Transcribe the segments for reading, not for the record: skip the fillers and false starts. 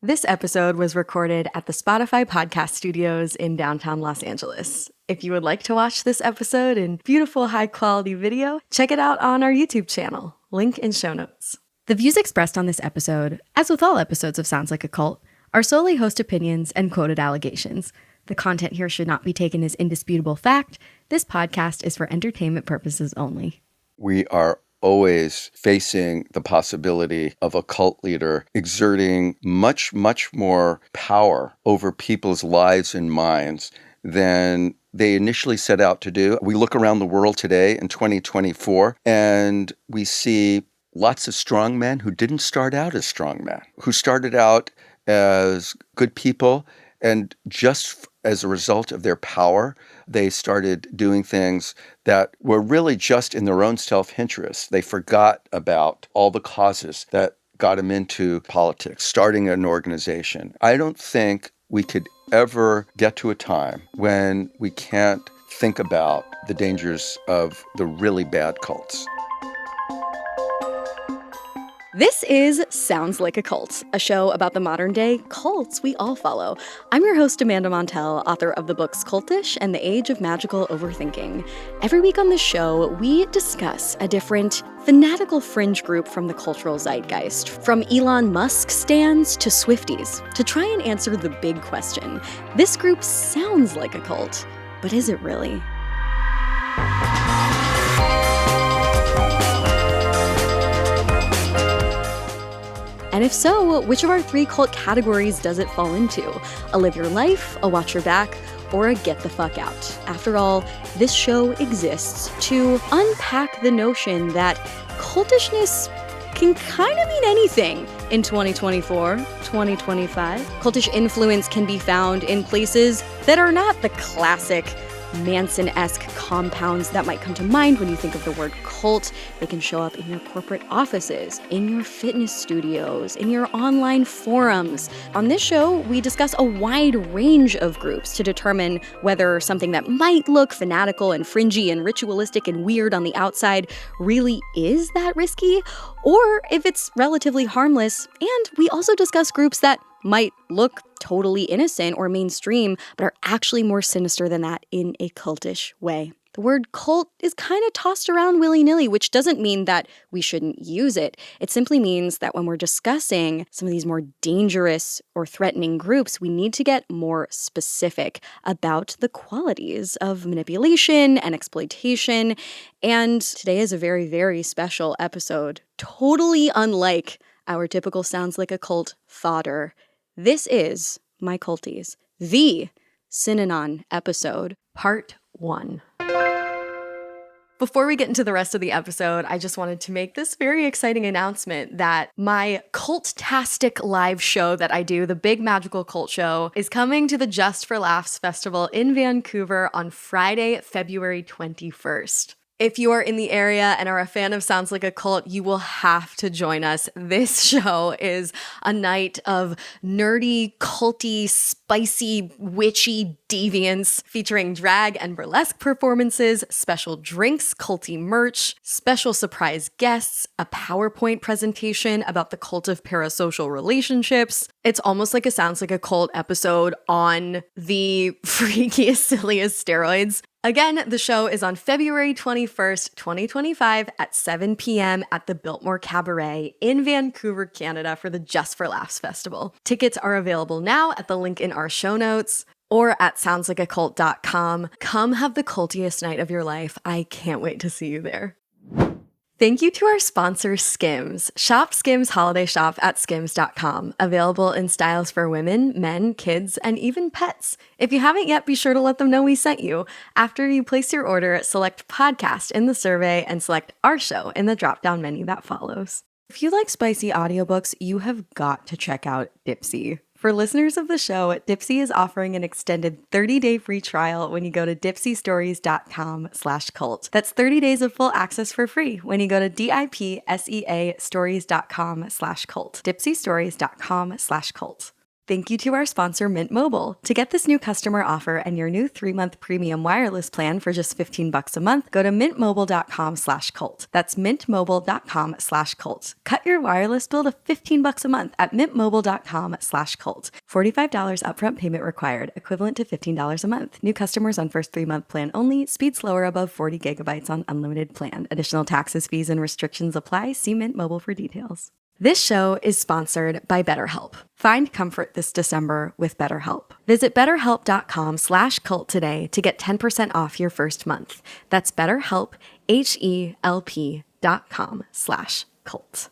This episode was recorded at the Spotify podcast studios in downtown Los Angeles. If you would like to watch this episode in beautiful, high-quality video, check it out on our YouTube channel. Link in show notes. The views expressed on this episode, as with all episodes of Sounds Like a Cult, are solely host opinions and quoted allegations. The content here should not be taken as indisputable fact. This podcast is for entertainment purposes only. We are always facing the possibility of a cult leader exerting much, much more power over people's lives and minds than they initially set out to do. We look around the world today in 2024 and we see lots of strong men who didn't start out as strong men, who started out as good people, and just as a result of their power, they started doing things that were really just in their own self-interest. They forgot about all the causes that got them into politics, starting an organization. I don't think we could ever get to a time when we can't think about the dangers of the really bad cults. This is Sounds Like a Cult, a show about the modern-day cults we all follow. I'm your host, Amanda Montell, author of the books Cultish and The Age of Magical Overthinking. Every week on this show, we discuss a different fanatical fringe group from the cultural zeitgeist, from Elon Musk stans to Swifties, to try and answer the big question. This group sounds like a cult, but is it really? And if so, which of our three cult categories does it fall into? A live your life, a watch your back, or a get the fuck out? After all, this show exists to unpack the notion that cultishness can kind of mean anything in 2024, 2025. Cultish influence can be found in places that are not the classic Manson-esque compounds that might come to mind when you think of the word cult. They can show up in your corporate offices, in your fitness studios, in your online forums. On this show, we discuss a wide range of groups to determine whether something that might look fanatical and fringy and ritualistic and weird on the outside really is that risky, or if it's relatively harmless. And we also discuss groups that might look totally innocent or mainstream, but are actually more sinister than that in a cultish way. The word cult is kind of tossed around willy-nilly, which doesn't mean that we shouldn't use it. It simply means that when we're discussing some of these more dangerous or threatening groups, we need to get more specific about the qualities of manipulation and exploitation. And today is a very, very special episode, totally unlike our typical Sounds Like a Cult fodder. This is, my culties, the Synanon episode, part 1. Before we get into the rest of the episode, I just wanted to make this very exciting announcement that my Cult-tastic live show that I do, the Big Magical Cult Show, is coming to the Just for Laughs Festival in Vancouver on Friday, February 21st. If you are in the area and are a fan of Sounds Like a Cult, you will have to join us. This show is a night of nerdy, culty, spicy, witchy deviance featuring drag and burlesque performances, special drinks, culty merch, special surprise guests, a PowerPoint presentation about the cult of parasocial relationships. It's almost like a Sounds Like a Cult episode on the freakiest, silliest steroids. Again, the show is on February 21st, 2025 at 7 p.m. at the Biltmore Cabaret in Vancouver, Canada for the Just for Laughs Festival. Tickets are available now at the link in our show notes or at soundslikeacult.com. Come have the cultiest night of your life. I can't wait to see you there. Thank you to our sponsor, Skims. Shop Skims Holiday Shop at skims.com. Available in styles for women, men, kids, and even pets. If you haven't yet, be sure to let them know we sent you. After you place your order, select podcast in the survey and select our show in the drop-down menu that follows. If you like spicy audiobooks, you have got to check out Dipsea. For listeners of the show, Dipsea is offering an extended 30-day free trial when you go to dipseastories.com/cult. That's 30 days of full access for free when you go to dipseastories.com/cult. dipseastories.com/cult. Thank you to our sponsor, Mint Mobile. To get this new customer offer and your new 3-month premium wireless plan for just $15 a month, go to mintmobile.com/cult. That's mintmobile.com/cult. Cut your wireless bill to $15 a month at mintmobile.com/cult. $45 upfront payment required, equivalent to $15 a month. New customers on first 3-month plan only. Speed slower above 40 gigabytes on unlimited plan. Additional taxes, fees, and restrictions apply. See Mint Mobile for details. This show is sponsored by BetterHelp. Find comfort this December with BetterHelp. Visit betterhelp.com/cult today to get 10% off your first month. That's BetterHelp, HELP.com/cult.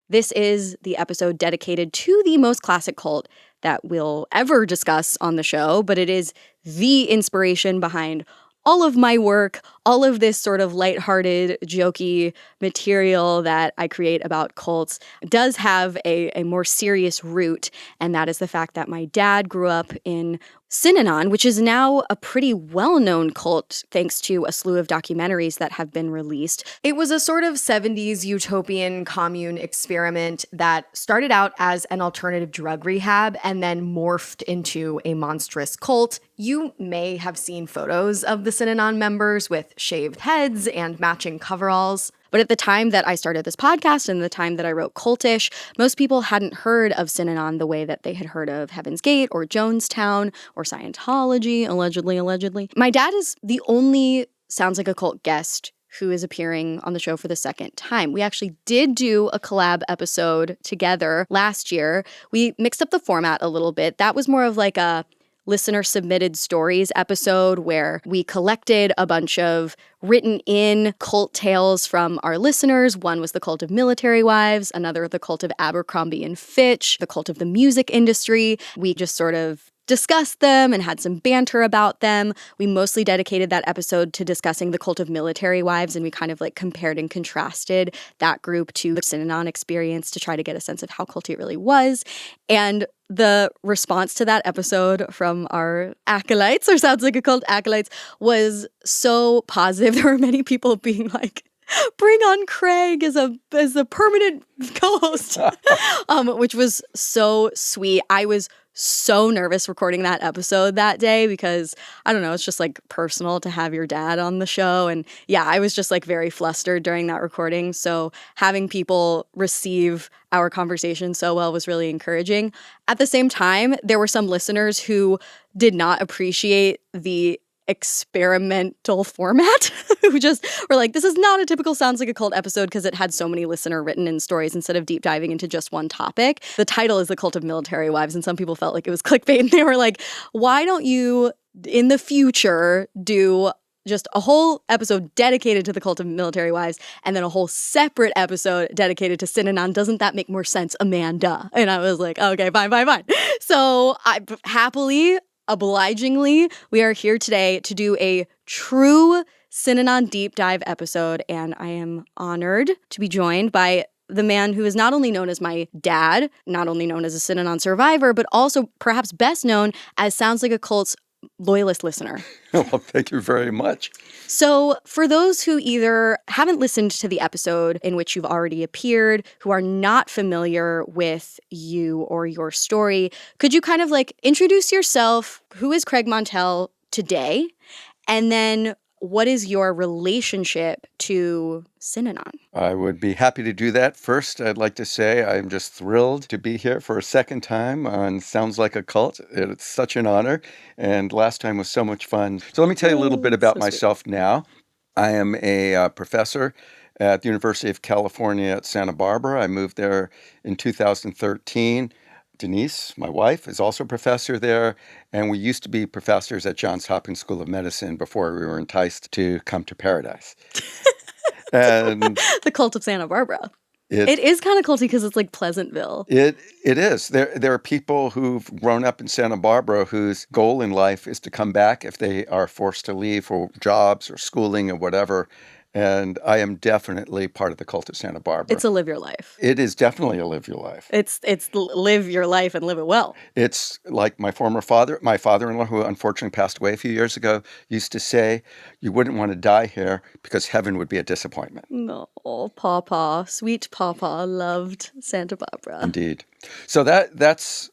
This is the episode dedicated to the most classic cult that we'll ever discuss on the show, but it is the inspiration behind all of my work, all of this sort of lighthearted, jokey material that I create about cults does have a more serious root, and that is the fact that my dad grew up in Synanon, which is now a pretty well-known cult thanks to a slew of documentaries that have been released. It was a sort of 70s utopian commune experiment that started out as an alternative drug rehab and then morphed into a monstrous cult. You may have seen photos of the Synanon members with shaved heads and matching coveralls. But at the time that I started this podcast and the time that I wrote Cultish, most people hadn't heard of Synanon the way that they had heard of Heaven's Gate or Jonestown or Scientology, allegedly. My dad is the only Sounds Like a Cult guest who is appearing on the show for the second time. We actually did do a collab episode together last year. We mixed up the format a little bit. That was more of like a listener submitted stories episode where we collected a bunch of written in cult tales from our listeners. One was the cult of military wives, another the cult of Abercrombie and Fitch, the cult of the music industry. We just sort of discussed them and had some banter about them. We mostly dedicated that episode to discussing the cult of military wives, and we kind of like compared and contrasted that group to the Synanon experience to try to get a sense of how culty it really was. And the response to that episode from our acolytes, or Sounds Like a Cult acolytes, was so positive. There were many people being like, bring on Craig as a permanent co-host, which was so sweet. I was so nervous recording that episode that day because, I don't know, it's just like personal to have your dad on the show. And yeah, I was just like very flustered during that recording. So having people receive our conversation so well was really encouraging. At the same time, there were some listeners who did not appreciate the experimental format who just were like, this is not a typical Sounds Like a Cult episode because it had so many listener written in stories instead of deep diving into just one topic. The title is The Cult of Military Wives, and some people felt like it was clickbait, and they were like, why don't you in the future do just a whole episode dedicated to the cult of military wives and then a whole separate episode dedicated to Synanon? Doesn't that make more sense, Amanda? And I was like, okay, fine. So I happily, obligingly, we are here today to do a true Synanon deep dive episode, and I am honored to be joined by the man who is not only known as my dad, not only known as a Synanon survivor, but also perhaps best known as Sounds Like a Cult's loyalist listener. Well, thank you very much. So for those who either haven't listened to the episode in which you've already appeared, who are not familiar with you or your story, could you kind of like introduce yourself? Who is Craig Montel today? And then what is your relationship to Synanon? I would be happy to do that. First, I'd like to say I'm just thrilled to be here for a second time on Sounds Like a Cult. It's such an honor, and last time was so much fun. So let me tell you a little bit about myself now. I am a professor at the University of California at Santa Barbara. I moved there in 2013. Denise, my wife, is also a professor there, and we used to be professors at Johns Hopkins School of Medicine before we were enticed to come to Paradise. And the Cult of Santa Barbara. It is kind of culty because it's like Pleasantville. It is. There are people who've grown up in Santa Barbara whose goal in life is to come back if they are forced to leave for jobs or schooling or whatever. And I am definitely part of the Cult of Santa Barbara. It's a live your life. It is definitely a live your life. It's live your life and live it well. It's like my father-in-law, who unfortunately passed away a few years ago, used to say, you wouldn't want to die here because heaven would be a disappointment. No, Papa, sweet Papa loved Santa Barbara. Indeed. So that's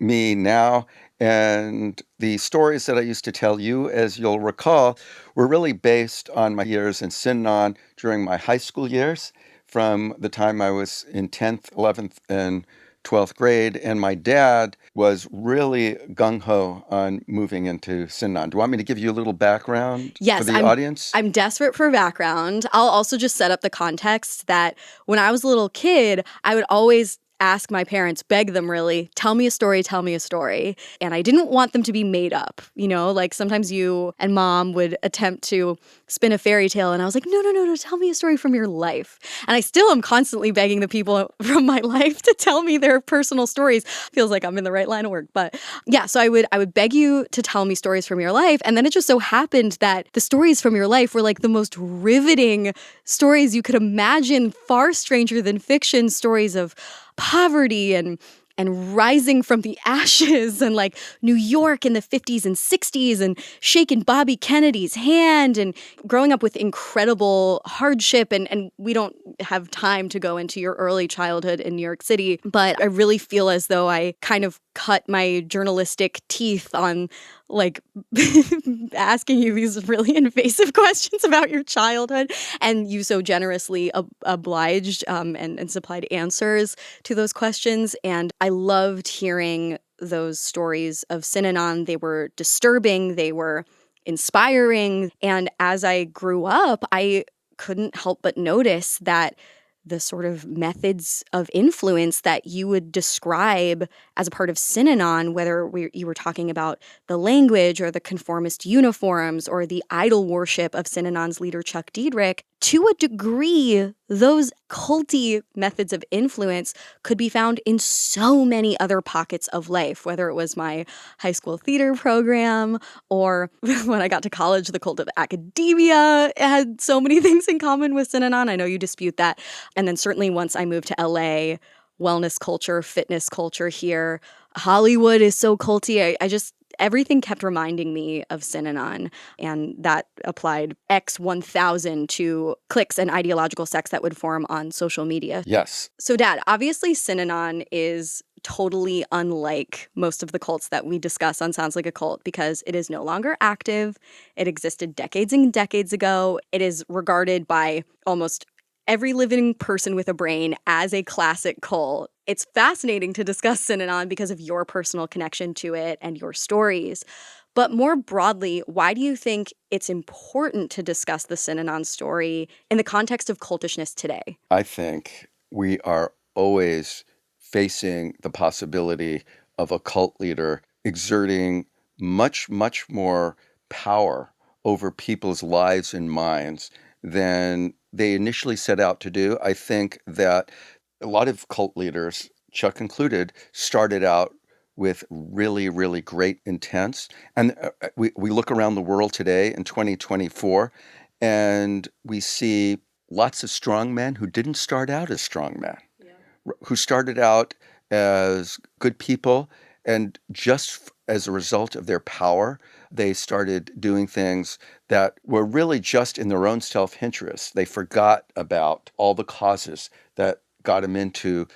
me now. And the stories that I used to tell you, as you'll recall, were really based on my years in Synanon during my high school years, from the time I was in 10th, 11th, and 12th grade. And my dad was really gung-ho on moving into Synanon. Do you want me to give you a little background for Yes, the audience? I'm desperate for background. I'll also just set up the context that when I was a little kid, I would always ask my parents, beg them really, tell me a story, tell me a story. And I didn't want them to be made up. Like sometimes you and mom would attempt to spin a fairy tale. And I was like, no, no, no, no, tell me a story from your life. And I still am constantly begging the people from my life to tell me their personal stories. Feels like I'm in the right line of work. But yeah, so I would beg you to tell me stories from your life. And then it just so happened that the stories from your life were like the most riveting stories you could imagine, far stranger than fiction, stories of poverty and rising from the ashes and like New York in the 50s and 60s and shaking Bobby Kennedy's hand and growing up with incredible hardship. And we don't have time to go into your early childhood in New York City, but I really feel as though I kind of cut my journalistic teeth on like asking you these really invasive questions about your childhood, and you so generously obliged and supplied answers to those questions. And I loved hearing those stories of Synanon. They were disturbing, they were inspiring. And as I grew up, I couldn't help but notice that the sort of methods of influence that you would describe as a part of Synanon, whether you were talking about the language or the conformist uniforms or the idol worship of Synanon's leader Chuck Diedrich, to a degree, those culty methods of influence could be found in so many other pockets of life, whether it was my high school theater program or when I got to college, the cult of academia had so many things in common with Synanon. I know you dispute that. And then certainly once I moved to LA, wellness culture, fitness culture here, Hollywood is so culty. I just, everything kept reminding me of Synanon, and that applied X 1000 to cliques and ideological sects that would form on social media. Yes. So, Dad, obviously Synanon is totally unlike most of the cults that we discuss on Sounds Like a Cult because it is no longer active. It existed decades and decades ago. It is regarded by almost every living person with a brain as a classic cult. It's fascinating to discuss Synanon because of your personal connection to it and your stories. But more broadly, why do you think it's important to discuss the Synanon story in the context of cultishness today? I think we are always facing the possibility of a cult leader exerting much, much more power over people's lives and minds than they initially set out to do. I think that a lot of cult leaders, Chuck included, started out with really, really great intents. And we look around the world today in 2024, and we see lots of strong men who didn't start out as strong men, who started out as good people. And just as a result of their power, they started doing things that were really just in their own self-interest. They forgot about all the causes that got them into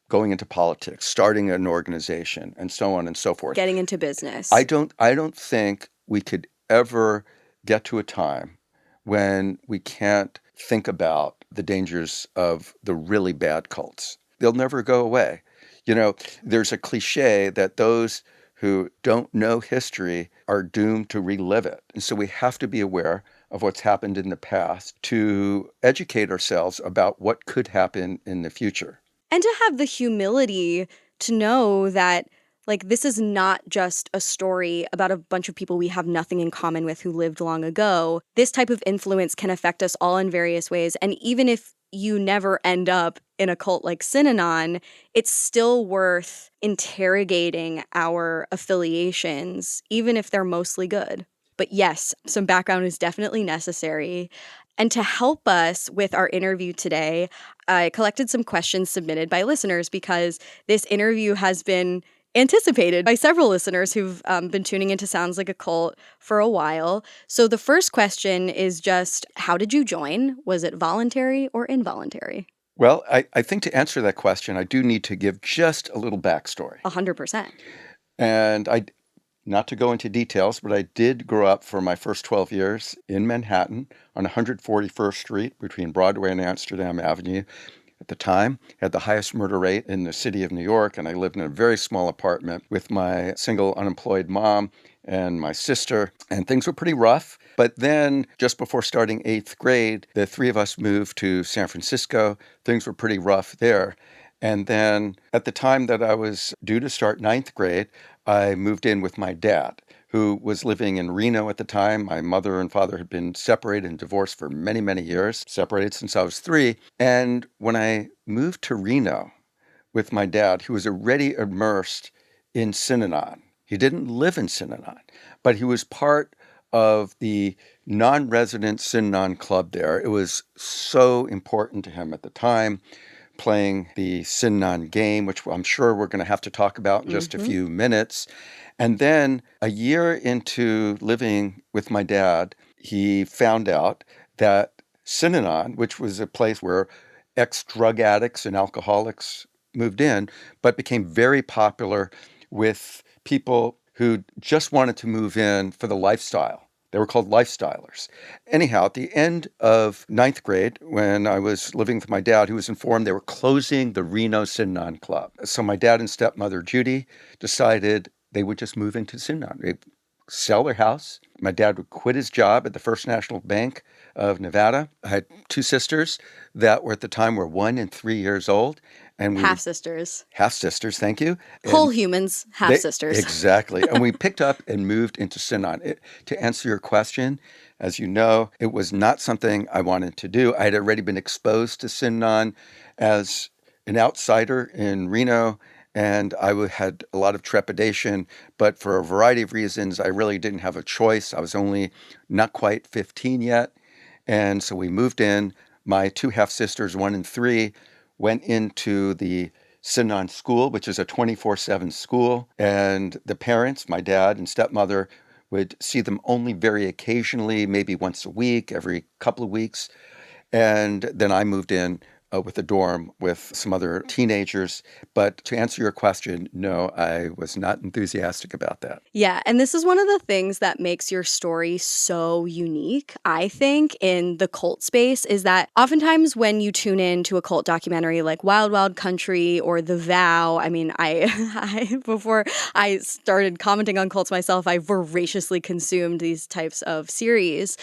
going into politics, starting an organization, and so on and so forth. Getting into business. I don't think we could ever get to a time when we can't think about the dangers of the really bad cults. They'll never go away. There's a cliche that those who don't know history are doomed to relive it. And so we have to be aware of what's happened in the past to educate ourselves about what could happen in the future. And to have the humility to know that, like, this is not just a story about a bunch of people we have nothing in common with who lived long ago. This type of influence can affect us all in various ways. And even if you never end up in a cult like Synanon, it's still worth interrogating our affiliations, even if they're mostly good. But yes, some background is definitely necessary. And to help us with our interview today, I collected some questions submitted by listeners because this interview has been anticipated by several listeners who've been tuning into Sounds Like a Cult for a while. So the first question is just, how did you join? Was it voluntary or involuntary? Well, I think to answer that question, I do need to give just a little backstory. 100%. And not to go into details, but I did grow up for my first 12 years in Manhattan on 141st Street between Broadway and Amsterdam Avenue. At the time, had the highest murder rate in the city of New York, and I lived in a very small apartment with my single unemployed mom and my sister, and things were pretty rough. But then, just before starting 8th grade, the three of us moved to San Francisco. Things were pretty rough there. And then at the time that I was due to start 9th grade, I moved in with my dad, who was living in Reno at the time. My mother and father had been separated and divorced for many, many years, separated since I was 3. And when I moved to Reno with my dad, who was already immersed in Synanon, he didn't live in Synanon, but he was part of the non-resident Synanon club there. It was so important to him at the time, playing the Synanon game, which I'm sure we're going to have to talk about in just a few minutes. And then a year into living with my dad, he found out that Synanon, which was a place where ex-drug addicts and alcoholics moved in, but became very popular with people who just wanted to move in for the lifestyle. They were called lifestylers. Anyhow, at the end of 9th grade, when I was living with my dad, who was informed they were closing the Reno Synanon Club. So my dad and stepmother, Judy, decided they would just move into Synanon. They'd sell their house. My dad would quit his job at the First National Bank of Nevada. I had 2 sisters that were at the time were 1 and 3 years old. And we Half-sisters. Half-sisters, thank you. Whole humans, half-sisters. Exactly. And we picked up and moved into Synanon. To answer your question, as you know, it was not something I wanted to do. I had already been exposed to Synanon as an outsider in Reno, and had a lot of trepidation. But for a variety of reasons, I really didn't have a choice. I was only not quite 15 yet. And so we moved in. My 2 half-sisters, 1 and 3, went into the Synanon School, which is a 24/7 school. And the parents, my dad and stepmother, would see them only very occasionally, maybe once a week, every couple of weeks. And then I moved in with a dorm with some other teenagers. But to answer your question, no, I was not enthusiastic about that. Yeah, and this is one of the things that makes your story so unique, I think, in the cult space, is that oftentimes when you tune in to a cult documentary like Wild Wild Country or The Vow, I mean, I before I started commenting on cults myself, I voraciously consumed these types of series.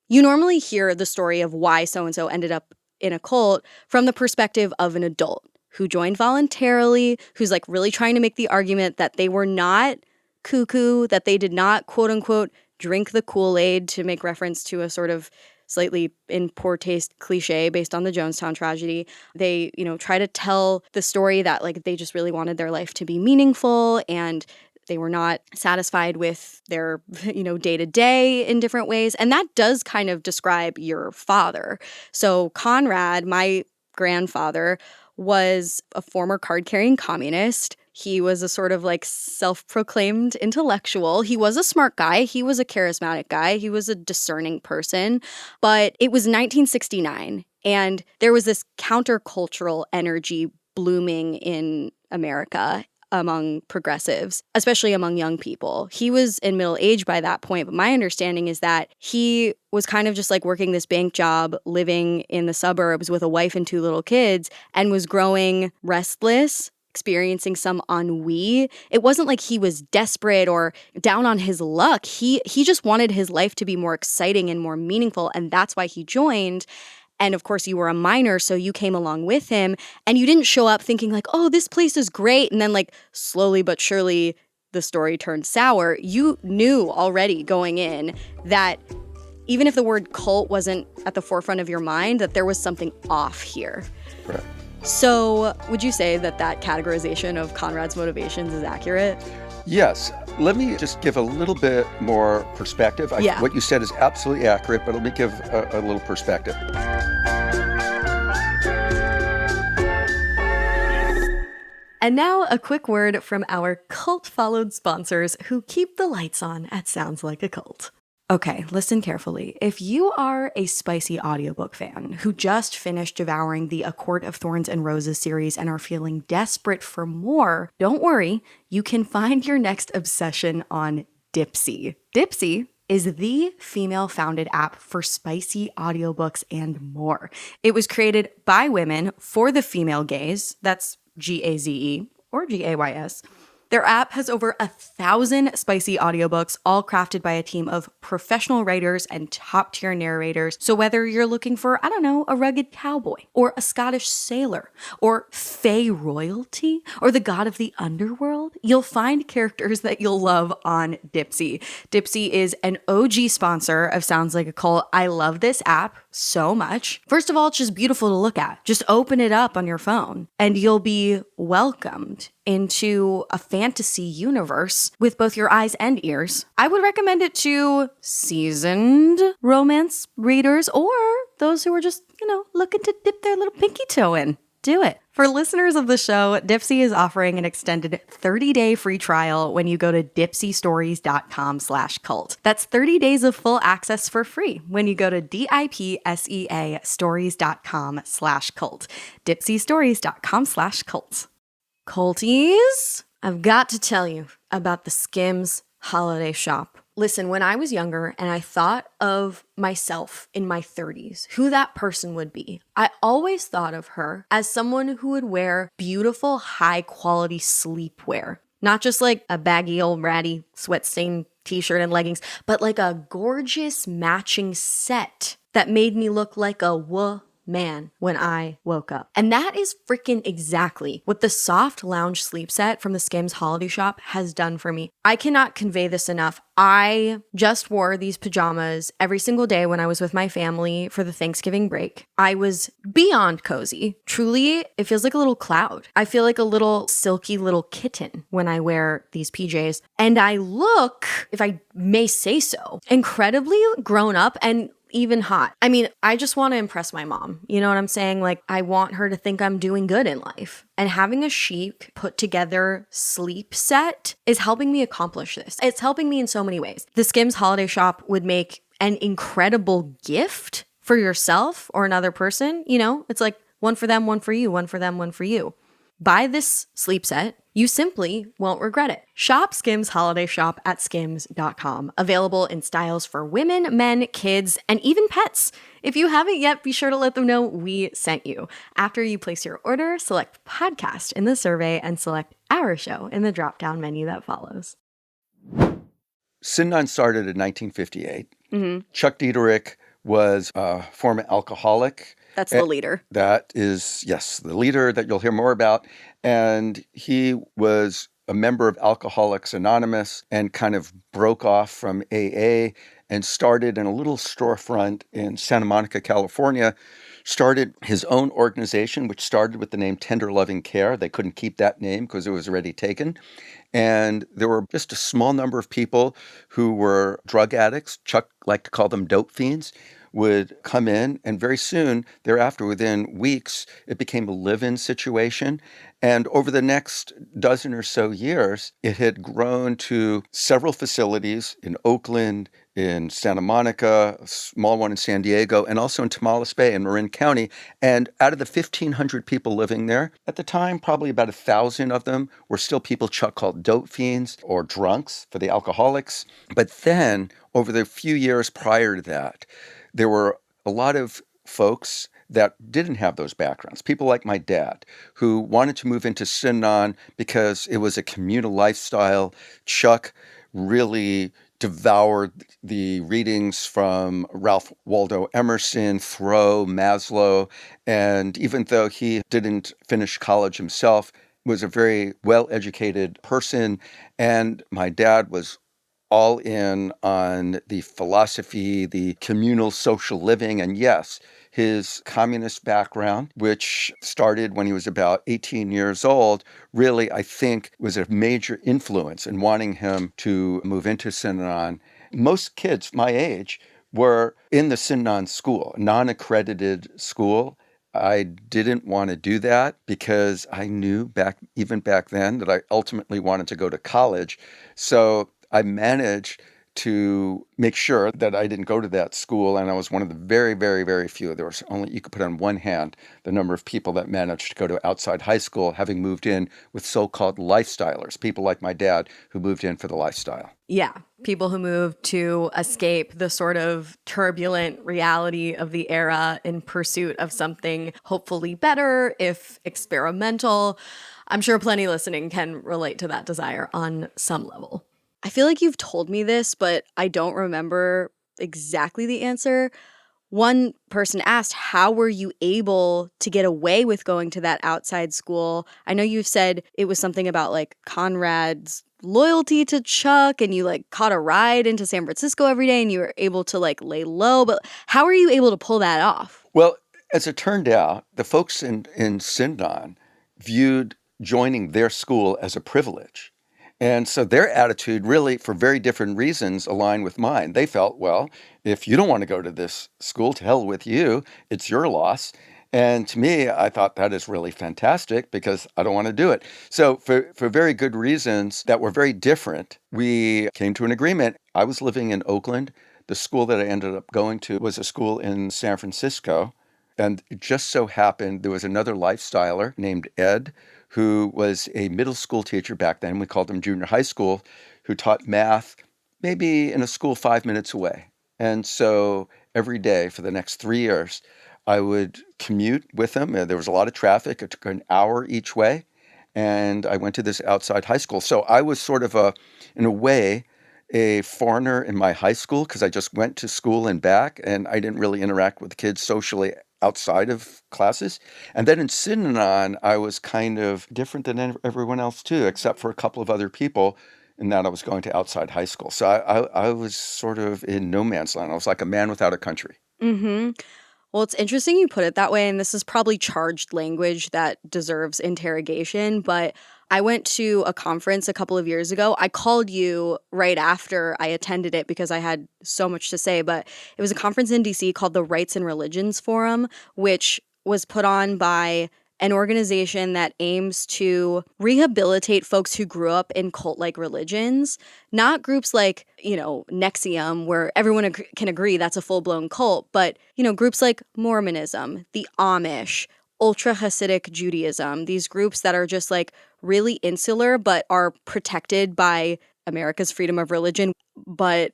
You normally hear the story of why so-and-so ended up in a cult from the perspective of an adult who joined voluntarily, who's like really trying to make the argument that they were not cuckoo, that they did not, quote unquote, drink the Kool-Aid, to make reference to a sort of slightly in poor taste cliche based on the Jonestown tragedy. They, try to tell the story that like they just really wanted their life to be meaningful, and they were not satisfied with their, day-to-day in different ways. And that does kind of describe your father. So Conrad, my grandfather, was a former card-carrying communist. He was a sort of like self-proclaimed intellectual. He was a smart guy. He was a charismatic guy. He was a discerning person. But it was 1969, and there was this countercultural energy blooming in America among progressives, especially among young people. He was in middle age by that point, but my understanding is that he was kind of just like working this bank job, living in the suburbs with a wife and 2 little kids, and was growing restless, experiencing some ennui. It wasn't like he was desperate or down on his luck. He just wanted his life to be more exciting and more meaningful, and that's why he joined. And of course, you were a minor, so you came along with him, and you didn't show up thinking like, oh, this place is great. And then like slowly but surely the story turned sour. You knew already going in that even if the word cult wasn't at the forefront of your mind, that there was something off here. Right. So would you say that categorization of Conrad's motivations is accurate? Yes. Let me just give a little bit more perspective. What you said is absolutely accurate, but let me give a little perspective. And now a quick word from our cult-followed sponsors who keep the lights on at Sounds Like a Cult. Okay, listen carefully. If you are a spicy audiobook fan who just finished devouring the A Court of Thorns and Roses series and are feeling desperate for more, don't worry, you can find your next obsession on Dipsy. Dipsy is the female-founded app for spicy audiobooks and more. It was created by women for the female gaze, that's Gaze or Gays. Their app has over 1,000 spicy audiobooks, all crafted by a team of professional writers and top tier narrators. So whether you're looking for, I don't know, a rugged cowboy, or a Scottish sailor, or Fey royalty, or the god of the underworld, you'll find characters that you'll love on Dipsy. Dipsy is an OG sponsor of Sounds Like a Cult. I love this app so much. First of all, it's just beautiful to look at. Just open it up on your phone and you'll be welcomed into a fantasy universe with both your eyes and ears. I would recommend it to seasoned romance readers or those who are just, looking to dip their little pinky toe in. Do it. For listeners of the show, Dipsy is offering an extended 30-day free trial when you go to dipsystories.com/cult. That's 30 days of full access for free when you go to DIPSEA stories.com/cult. dipsystories.com/cult. Culties, I've got to tell you about the Skims holiday shop. Listen, when I was younger and I thought of myself in my 30s, who that person would be, I always thought of her as someone who would wear beautiful, high-quality sleepwear. Not just like a baggy old ratty sweat-stained t-shirt and leggings, but like a gorgeous matching set that made me look like a man when I woke up. And that is freaking exactly what the soft lounge sleep set from the Skims holiday shop has done for me. I cannot convey this enough. I just wore these pajamas every single day when I was with my family for the Thanksgiving break. I was beyond cozy. Truly, it feels like a little cloud. I feel like a little silky little kitten when I wear these PJs. And I look, if I may say so, incredibly grown up and even hot. I mean, I just want to impress my mom. You know what I'm saying? Like, I want her to think I'm doing good in life. And having a chic, put together sleep set is helping me accomplish this. It's helping me in so many ways. The Skims holiday shop would make an incredible gift for yourself or another person. It's like one for them, one for you, one for them, one for you. Buy this sleep set. You simply won't regret it. Shop Skims Holiday Shop at skims.com. Available in styles for women, men, kids, and even pets. If you haven't yet, be sure to let them know we sent you. After you place your order, select podcast in the survey and select our show in the drop-down menu that follows. Synanon started in 1958. Mm-hmm. Chuck Dieterich was a former alcoholic. That's the leader. That is, yes, the leader that you'll hear more about. And he was a member of Alcoholics Anonymous and kind of broke off from AA and started in a little storefront in Santa Monica, California, started his own organization, which started with the name Tender Loving Care. They couldn't keep that name because it was already taken. And there were just a small number of people who were drug addicts. Chuck liked to call them dope fiends, would come in, and very soon thereafter, within weeks, it became a live-in situation. And over the next dozen or so years, it had grown to several facilities in Oakland, in Santa Monica, a small one in San Diego, and also in Tamaulipas Bay in Marin County. And out of the 1,500 people living there, at the time, probably about 1,000 of them were still people Chuck called dope fiends or drunks for the alcoholics. But then, over the few years prior to that, there were a lot of folks that didn't have those backgrounds. People like my dad, who wanted to move into Synanon because it was a communal lifestyle. Chuck really devoured the readings from Ralph Waldo Emerson, Thoreau, Maslow, and even though he didn't finish college himself, was a very well-educated person. And my dad was all in on the philosophy, the communal social living, and yes, his communist background, which started when he was about 18 years old, really, I think, was a major influence in wanting him to move into Synanon. Most kids my age were in the Synanon school, non-accredited school. I didn't want to do that because I knew even back then that I ultimately wanted to go to college. So I managed to make sure that I didn't go to that school. And I was one of the very, very, very few. There was only, you could put on one hand the number of people that managed to go to outside high school, having moved in with so-called lifestylers, people like my dad who moved in for the lifestyle. Yeah, people who move to escape the sort of turbulent reality of the era in pursuit of something hopefully better, if experimental. I'm sure plenty listening can relate to that desire on some level. I feel like you've told me this, but I don't remember exactly the answer. One person asked, how were you able to get away with going to that outside school? I know you've said it was something about like Conrad's loyalty to Chuck and you like caught a ride into San Francisco every day and you were able to like lay low. But how are you able to pull that off? Well, as it turned out, the folks in Synanon viewed joining their school as a privilege. And so their attitude really, for very different reasons, aligned with mine. They felt, well, if you don't want to go to this school, to hell with you, it's your loss. And to me, I thought that is really fantastic because I don't want to do it. So for very good reasons that were very different, we came to an agreement. I was living in Oakland. The school that I ended up going to was a school in San Francisco. And it just so happened there was another lifestyler named Ed, who was a middle school teacher back then. We called him junior high school, who taught math maybe in a school 5 minutes away. And so every day for the next 3 years, I would commute with him. There was a lot of traffic. It took an hour each way. And I went to this outside high school. So I was sort of in a way, a foreigner in my high school because I just went to school and back, and I didn't really interact with kids socially outside of classes. And then in Synanon, I was kind of different than everyone else too, except for a couple of other people, in that I was going to outside high school. So I was sort of in no man's land. I was like a man without a country. Mm-hmm. Well, it's interesting you put it that way, and this is probably charged language that deserves interrogation, but I went to a conference a couple of years ago. I called you right after I attended it because I had so much to say, but it was a conference in DC called the Rights and Religions Forum, which was put on by an organization that aims to rehabilitate folks who grew up in cult-like religions, not groups like, Nexium, where everyone can agree that's a full-blown cult, but, groups like Mormonism, the Amish, ultra Hasidic Judaism, these groups that are just like really insular but are protected by America's freedom of religion. But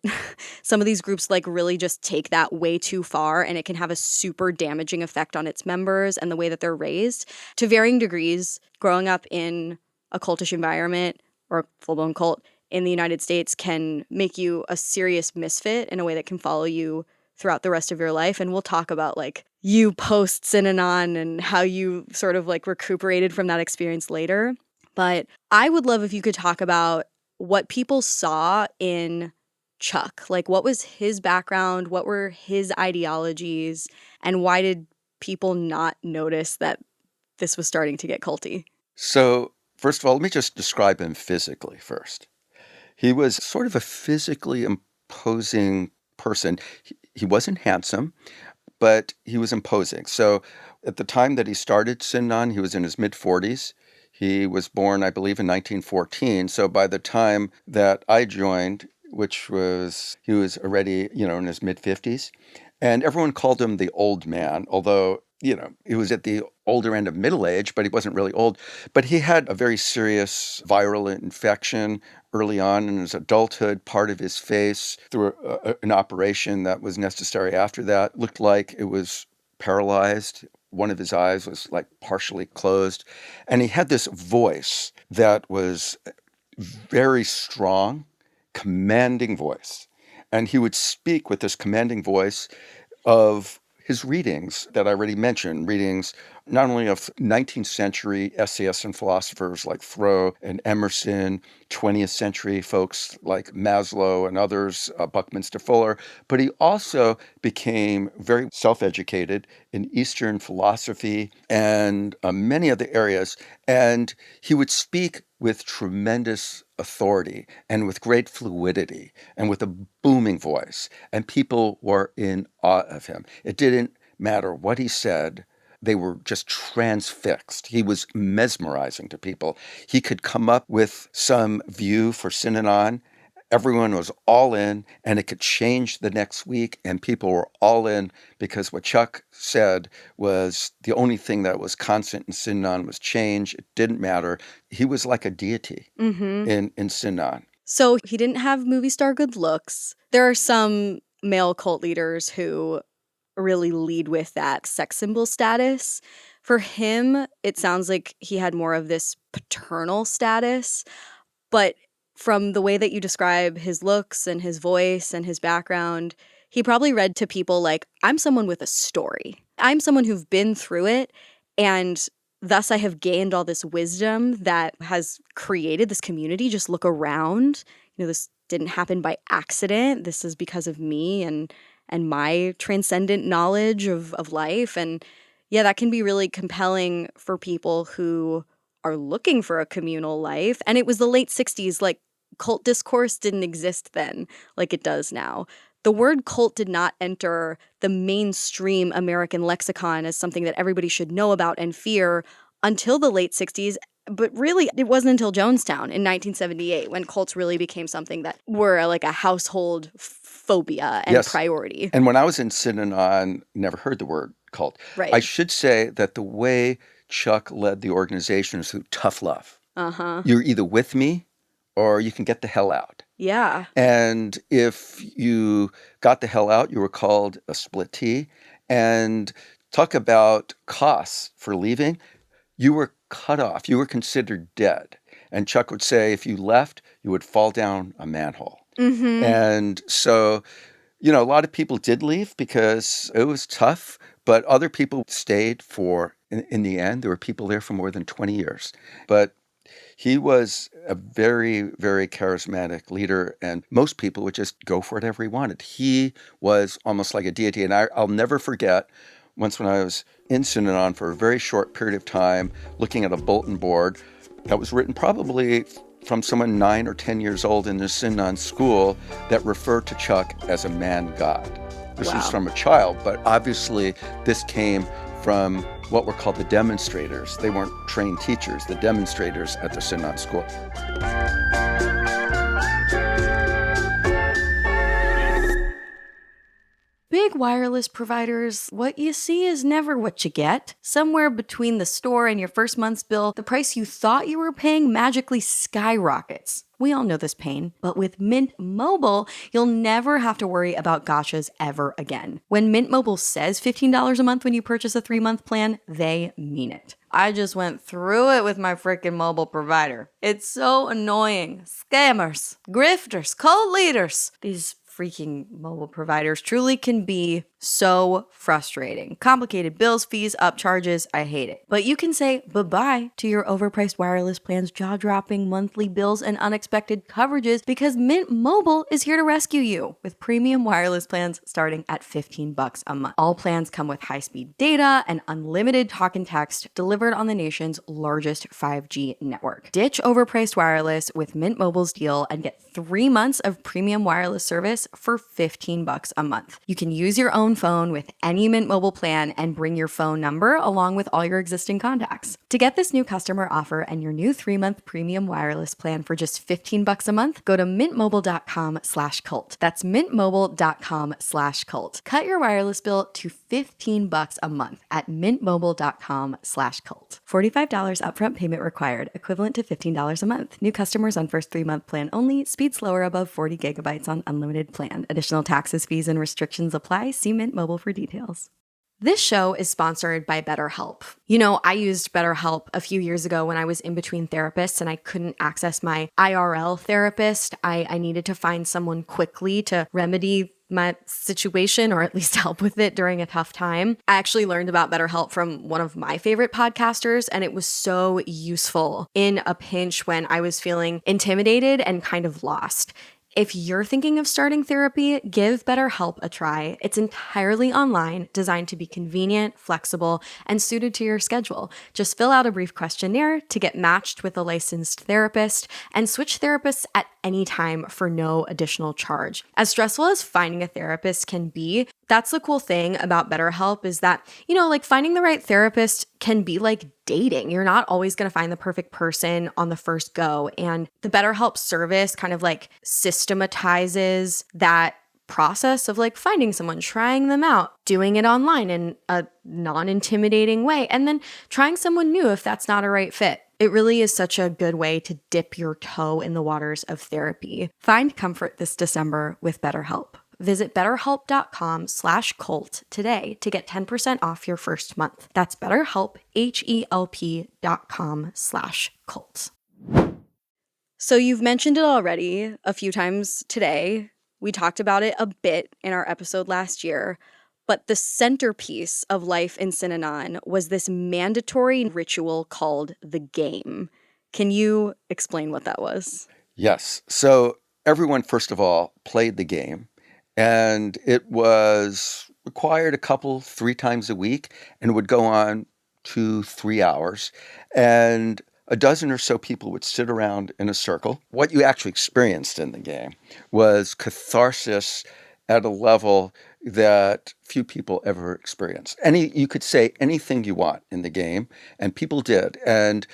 some of these groups like really just take that way too far, and it can have a super damaging effect on its members and the way that they're raised. To varying degrees, growing up in a cultish environment or a full-blown cult in the United States can make you a serious misfit in a way that can follow you throughout the rest of your life. And we'll talk about like you post Synanon and how you sort of like recuperated from that experience later. But I would love if you could talk about what people saw in Chuck. Like, what was his background? What were his ideologies? And why did people not notice that this was starting to get culty? So first of all, let me just describe him physically first. He was sort of a physically imposing person. He wasn't handsome, but he was imposing. So at the time that he started Synanon, he was in his mid-40s. He was born, I believe, in 1914. So by the time that I joined, he was already, in his mid-50s. And everyone called him the old man, although, he was at the older end of middle age, but he wasn't really old. But he had a very serious viral infection early on in his adulthood. Part of his face, through an operation that was necessary after that, looked like it was paralyzed. One of his eyes was like partially closed. And he had this voice that was very strong, commanding voice. And he would speak with this commanding voice of his readings that I already mentioned, readings not only of 19th century essayists and philosophers like Thoreau and Emerson, 20th century folks like Maslow and others, Buckminster Fuller, but he also became very self-educated in Eastern philosophy and many other areas. And he would speak with tremendous authority and with great fluidity and with a booming voice. And people were in awe of him. It didn't matter what he said. They were just transfixed. He was mesmerizing to people. He could come up with some view for Synanon, everyone was all in, and it could change the next week, and people were all in because what Chuck said was the only thing that was constant in Synanon was change. It didn't matter. He was like a deity in Synanon. So he didn't have movie star good looks. There are some male cult leaders who really lead with that sex symbol status. For him, it sounds like he had more of this paternal status. But from the way that you describe his looks and his voice and his background, he probably read to people like, I'm someone with a story. I'm someone who've been through it, and thus I have gained all this wisdom that has created this community. Just look around. This didn't happen by accident. This is because of me and my transcendent knowledge of life. And yeah, that can be really compelling for people who are looking for a communal life. And it was the late 60s. Like, cult discourse didn't exist then like it does now. The word cult did not enter the mainstream American lexicon as something that everybody should know about and fear until the late 60s. But really, it wasn't until Jonestown in 1978 when cults really became something that were like a household phobia and priority. And when I was in Synanon, never heard the word cult. Right. I should say that the way Chuck led the organization is through tough love. You're either with me or you can get the hell out. Yeah. And if you got the hell out, you were called a splittee. And talk about costs for leaving. You were cut off. You were considered dead. And Chuck would say if you left, you would fall down a manhole. And so, a lot of people did leave because it was tough, but other people stayed for, in the end, there were people there for more than 20 years. But he was a very, very charismatic leader, and most people would just go for whatever he wanted. He was almost like a deity. And I'll never forget once when I was in Synanon for a very short period of time, looking at a bulletin board that was written probably from someone 9 or 10 years old in the Synanon school that referred to Chuck as a man god. This was from a child, but obviously this came from what were called the demonstrators. They weren't trained teachers, the demonstrators at the Synanon school. Big wireless providers, what you see is never what you get. Somewhere between the store and your first month's bill, the price you thought you were paying magically skyrockets. We all know this pain, but with Mint Mobile, you'll never have to worry about gotchas ever again. When Mint Mobile says $15 a month when you purchase a 3-month plan, they mean it. I just went through it with my freaking mobile provider. It's so annoying. Scammers, grifters, cult leaders. These freaking mobile providers truly can be so frustrating. Complicated bills, fees, upcharges, I hate it. But you can say bye-bye to your overpriced wireless plans, jaw-dropping monthly bills, and unexpected coverages because Mint Mobile is here to rescue you with premium wireless plans starting at $15 a month. All plans come with high-speed data and unlimited talk and text delivered on the nation's largest 5G network. Ditch overpriced wireless with Mint Mobile's deal and get 3 months of premium wireless service for $15 a month. You can use your own phone with any Mint Mobile plan and bring your phone number along with all your existing contacts. To get this new customer offer and your new 3-month premium wireless plan for just $15 a month, go to mintmobile.com/cult. That's mintmobile.com/cult. Cut your wireless bill to $15 a month at mintmobile.com/cult. $45 upfront payment required, equivalent to $15 a month. New customers on first 3-month plan only. Speed slower above 40 gigabytes on unlimited plan. Additional taxes, fees, and restrictions apply. See Mint Mobile for details. This show is sponsored by BetterHelp. I used BetterHelp a few years ago when I was in between therapists and I couldn't access my IRL therapist. I needed to find someone quickly to remedy my situation or at least help with it during a tough time. I actually learned about BetterHelp from one of my favorite podcasters, and it was so useful in a pinch when I was feeling intimidated and kind of lost. If you're thinking of starting therapy, give BetterHelp a try. It's entirely online, designed to be convenient, flexible, and suited to your schedule. Just fill out a brief questionnaire to get matched with a licensed therapist and switch therapists at any time for no additional charge. As stressful as finding a therapist can be, that's the cool thing about BetterHelp is that, like finding the right therapist can be like dating. You're not always going to find the perfect person on the first go. And the BetterHelp service kind of like systematizes that process of like finding someone, trying them out, doing it online in a non-intimidating way, and then trying someone new if that's not a right fit. It really is such a good way to dip your toe in the waters of therapy. Find comfort this December with BetterHelp. Visit betterhelp.com/cult today to get 10% off your first month. That's BetterHelp, HELP.com/cult. So you've mentioned it already a few times today. We talked about it a bit in our episode last year, but the centerpiece of life in Synanon was this mandatory ritual called the game. Can you explain what that was? Yes. So everyone, first of all, played the game, and it was required a couple, 3 times a week, and it would go on 2-3 hours. And a dozen or so people would sit around in a circle. What you actually experienced in the game was catharsis at a level that few people ever experienced. You could say anything you want in the game, and people did. And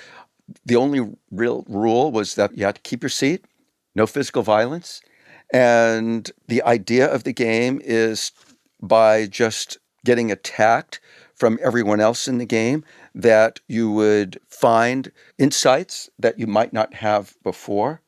the only real rule was that you had to keep your seat, no physical violence. And the idea of the game is by just getting attacked from everyone else in the game, that you would find insights that you might not have before.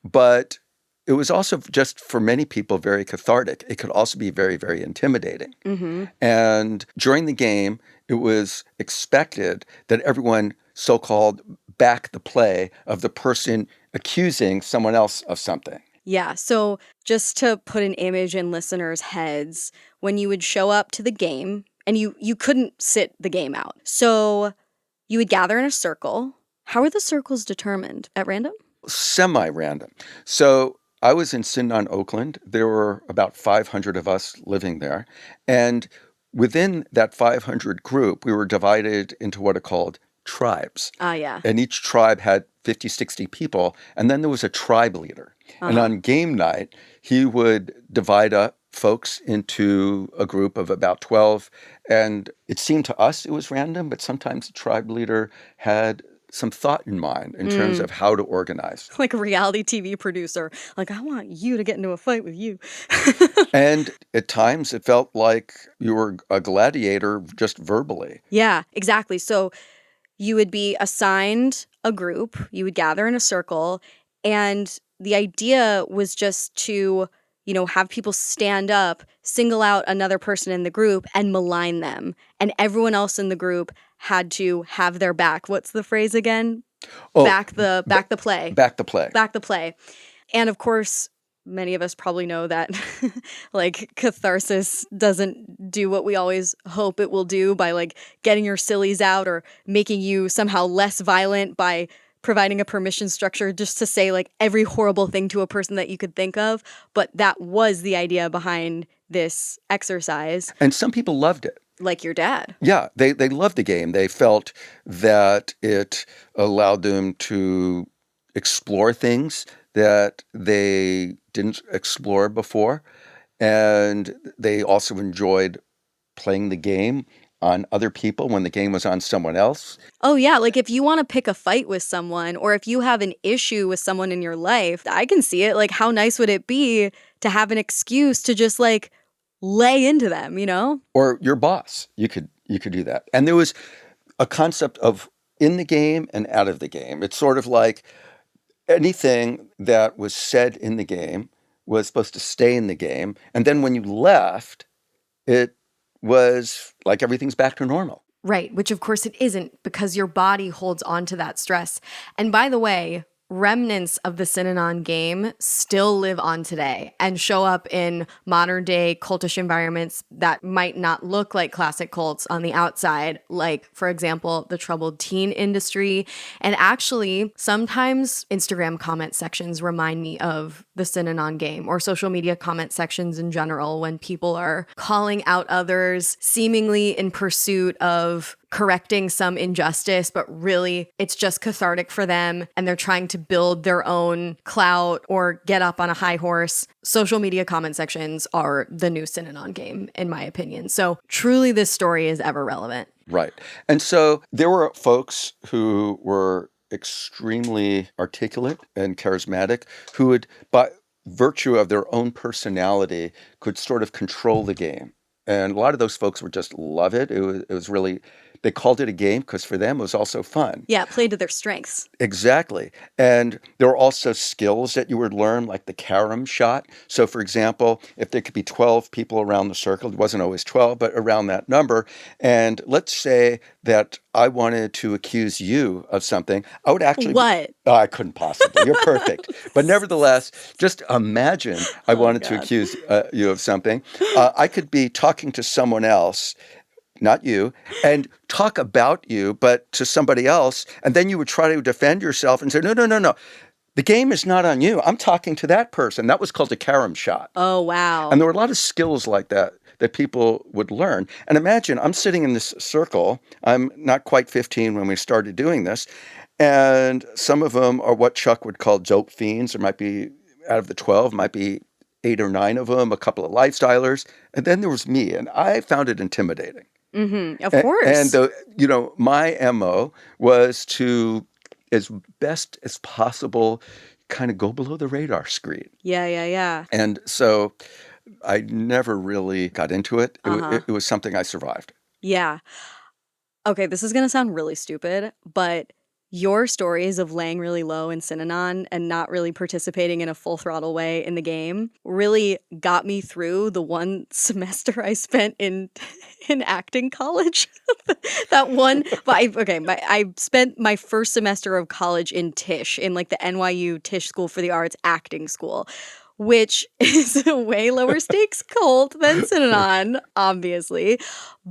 But it was also just for many people very cathartic. It could also be very, very intimidating. Mm-hmm. And during the game, it was expected that everyone so-called back the play of the person accusing someone else of something. Yeah, so just to put an image in listeners' heads, when you would show up to the game, and you couldn't sit the game out. So you would gather in a circle. How are the circles determined? At random? Semi-random. So I was in Synanon, Oakland. There were about 500 of us living there. And within that 500 group, we were divided into what are called tribes. Yeah. And each tribe had 50, 60 people. And then there was a tribe leader. And on game night, he would divide up folks into a group of about 12. And it seemed to us it was random, but sometimes the tribe leader had some thought in mind in terms of how to organize. Like a reality TV producer. Like, I want you to get into a fight with you. And at times it felt like you were a gladiator just verbally. Yeah, exactly. So you would be assigned a group, you would gather in a circle, and the idea was just to, have people stand up, single out another person in the group and malign them. And everyone else in the group had to have their back. What's the phrase again? Back the play. Back the play. Back the play. And of course, many of us probably know that like catharsis doesn't do what we always hope it will do by like getting your sillies out or making you somehow less violent by providing a permission structure just to say like every horrible thing to a person that you could think of. But that was the idea behind this exercise. And some people loved it. Like your dad. Yeah, they loved the game. They felt that it allowed them to explore things that they didn't explore before. And they also enjoyed playing the game on other people when the game was on someone else. Oh, yeah. Like if you want to pick a fight with someone or if you have an issue with someone in your life, I can see it. Like how nice would it be to have an excuse to just like lay into them, Or your boss. You could do that. And there was a concept of in the game and out of the game. It's sort of like anything that was said in the game was supposed to stay in the game. And then when you left, it was like everything's back to normal. Right, which of course it isn't because your body holds on to that stress. And by the way, remnants of the Synanon game still live on today and show up in modern day cultish environments that might not look like classic cults on the outside, like, for example, the troubled teen industry. And actually, sometimes Instagram comment sections remind me of the Synanon game or social media comment sections in general when people are calling out others seemingly in pursuit of correcting some injustice, but really it's just cathartic for them and they're trying to build their own clout or get up on a high horse. Social media comment sections are the new Synanon game, in my opinion. So truly this story is ever relevant. Right. And so there were folks who were extremely articulate and charismatic who would, by virtue of their own personality, could sort of control the game. And a lot of those folks would just love it. It was really, they called it a game because for them it was also fun. Yeah, play to their strengths. Exactly. And there were also skills that you would learn, like the carom shot. So, for example, if there could be 12 people around the circle, it wasn't always 12, but around that number. And let's say that I wanted to accuse you of something. I would actually. What? Oh, I couldn't possibly. You're perfect. But nevertheless, just imagine I Oh, wanted to God. accuse you of something. I could be talking to someone else, not you, and talk about you, but to somebody else. And then you would try to defend yourself and say, no, no, no, no. The game is not on you. I'm talking to that person. That was called a carom shot. Oh, wow. And there were a lot of skills like that that people would learn. And imagine I'm sitting in this circle. I'm not quite 15 when we started doing this. And some of them are what Chuck would call dope fiends. There might be, out of the 12, might be 8 or 9 of them, a couple of lifestylers. And then there was me. And I found it intimidating. Of course. And my MO was to, as best as possible, kind of go below the radar screen. Yeah. And so I never really got into it. Uh-huh. It was something I survived. Yeah. Okay, this is going to sound really stupid, but your stories of laying really low in Synanon and not really participating in a full throttle way in the game really got me through the one semester I spent in acting college. That one, but I spent my first semester of college in Tisch, in like the NYU Tisch School for the Arts acting school, which is a way lower stakes cult than Synanon, obviously.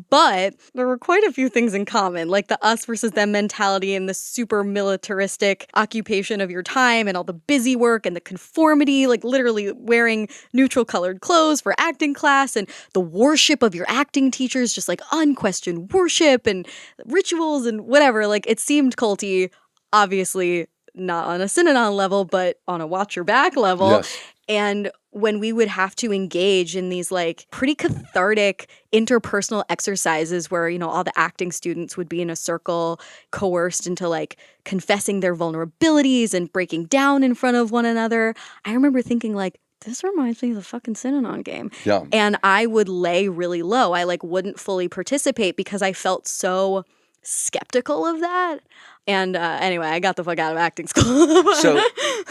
But there were quite a few things in common, like the us versus them mentality and the super militaristic occupation of your time and all the busy work and the conformity, like literally wearing neutral colored clothes for acting class and the worship of your acting teachers, just like unquestioned worship and rituals and whatever. Like it seemed culty, obviously not on a Synanon level, but on a watch your back level. Yes. And when we would have to engage in these like pretty cathartic interpersonal exercises where, all the acting students would be in a circle, coerced into like confessing their vulnerabilities and breaking down in front of one another, I remember thinking like, this reminds me of the fucking Synanon game. Yeah. And I would lay really low. I like wouldn't fully participate because I felt so skeptical of that. And anyway, I got the fuck out of acting school. So,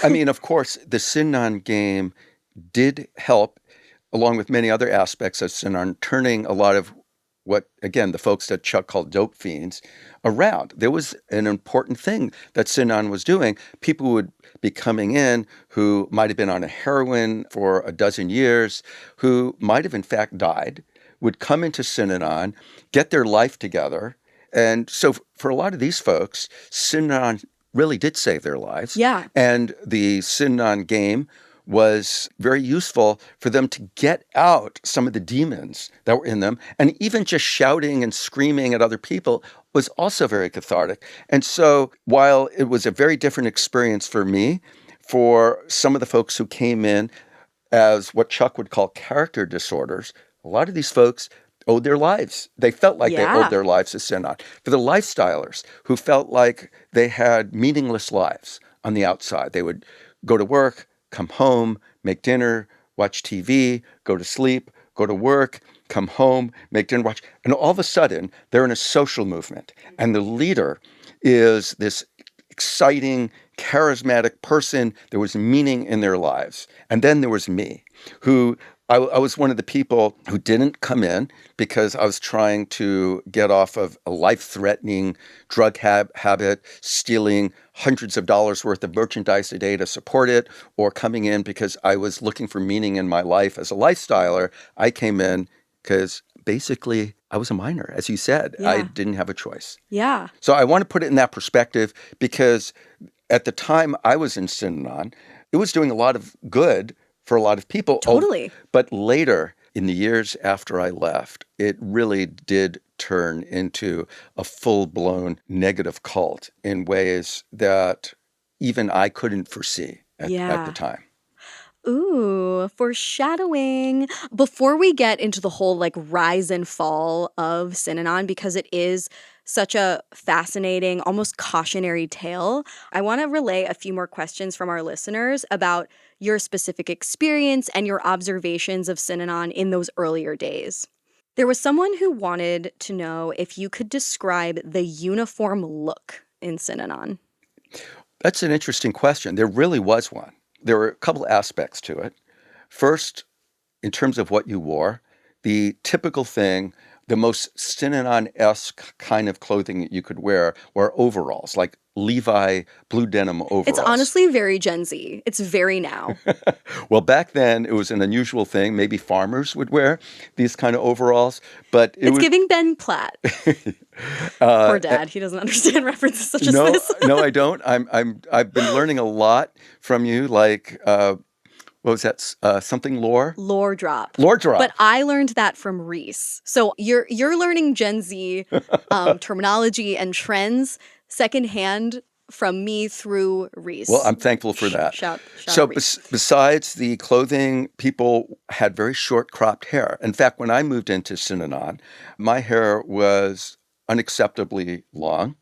I mean, of course, the Synanon game did help, along with many other aspects of Synanon, turning a lot of what, again, the folks that Chuck called dope fiends around. There was an important thing that Synanon was doing. People would be coming in who might have been on a heroin for a dozen years, who might have in fact died, would come into Synanon, get their life together. And so for a lot of these folks, Synanon really did save their lives. Yeah. And the Synanon game was very useful for them to get out some of the demons that were in them. And even just shouting and screaming at other people was also very cathartic. And so while it was a very different experience for me, for some of the folks who came in as what Chuck would call character disorders, a lot of these folks owed their lives. They felt like they owed their lives to Synanon. For the lifestylers who felt like they had meaningless lives on the outside, they would go to work, come home, make dinner, watch TV, go to sleep, go to work, come home, make dinner, watch. And all of a sudden, they're in a social movement. And the leader is this exciting, charismatic person. There was meaning in their lives. And then there was me, who I was one of the people who didn't come in because I was trying to get off of a life-threatening drug habit, stealing hundreds of dollars worth of merchandise a day to support it, or coming in because I was looking for meaning in my life as a lifestyler. I came in because basically I was a minor, as you said. Yeah. I didn't have a choice. Yeah. So I want to put it in that perspective because at the time I was in Synanon, it was doing a lot of good for a lot of people. Totally. But later, in the years after I left, it really did turn into a full-blown negative cult in ways that even I couldn't foresee at the time. Ooh, foreshadowing. Before we get into the whole like rise and fall of Synanon, because it is such a fascinating, almost cautionary tale, I want to relay a few more questions from our listeners about your specific experience and your observations of Synanon in those earlier days. There was someone who wanted to know if you could describe the uniform look in Synanon. That's an interesting question. There really was one. There were a couple aspects to it. First, in terms of what you wore, the typical thing, the most Synanon-esque kind of clothing that you could wear were overalls, like Levi blue denim It's overalls. honestly very Gen Z. It's very now. Well, back then it was an unusual thing. Maybe farmers would wear these kind of overalls, but it It's was giving Ben Platt. Poor uh, dad. He doesn't understand references such as no, this. no, I don't. I've been learning a lot from you. Like, what was that? Something lore? Lore drop. Lore But drop. I learned that from Reese. So you're learning Gen Z terminology and trends secondhand from me through Well, Reese. I'm thankful for that. Shout So, out Reese. besides the clothing, people had very short cropped hair. In fact, when I moved into Synanon, my hair was unacceptably long.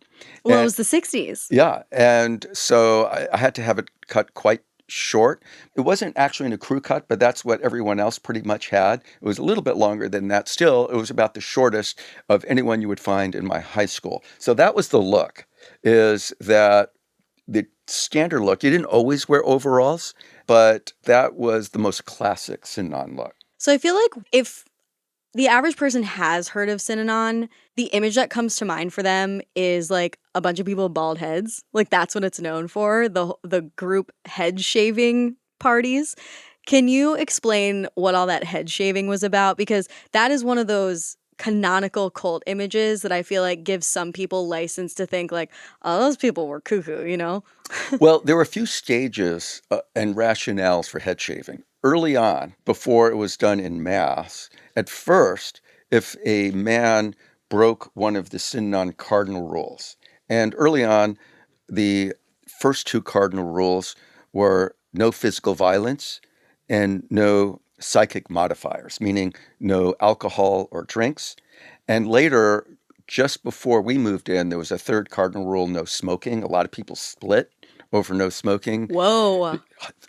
Well, it And was the 60s. yeah, and so I had to have it cut quite short. It wasn't actually in a crew cut, but that's what everyone else pretty much had. It was a little bit longer than that. Still, it was about the shortest of anyone you would find in my high school. So that was the look, is that the standard look. You didn't always wear overalls, but that was the most classic Synanon look. So I feel like if the average person has heard of Synanon, the image that comes to mind for them is like a bunch of people with bald heads. Like that's what it's known for, the group head shaving parties. Can you explain what all that head shaving was about? Because that is one of those canonical cult images that I feel like gives some people license to think like, oh, those people were cuckoo, you know? Well, there were a few stages and rationales for head shaving. Early on, before it was done in mass, at first, if a man broke one of the Synanon cardinal rules, and early on, the first two cardinal rules were no physical violence and no psychic modifiers, meaning no alcohol or drinks. And later, just before we moved in, there was a third cardinal rule, no smoking. A lot of people split over no smoking. Whoa.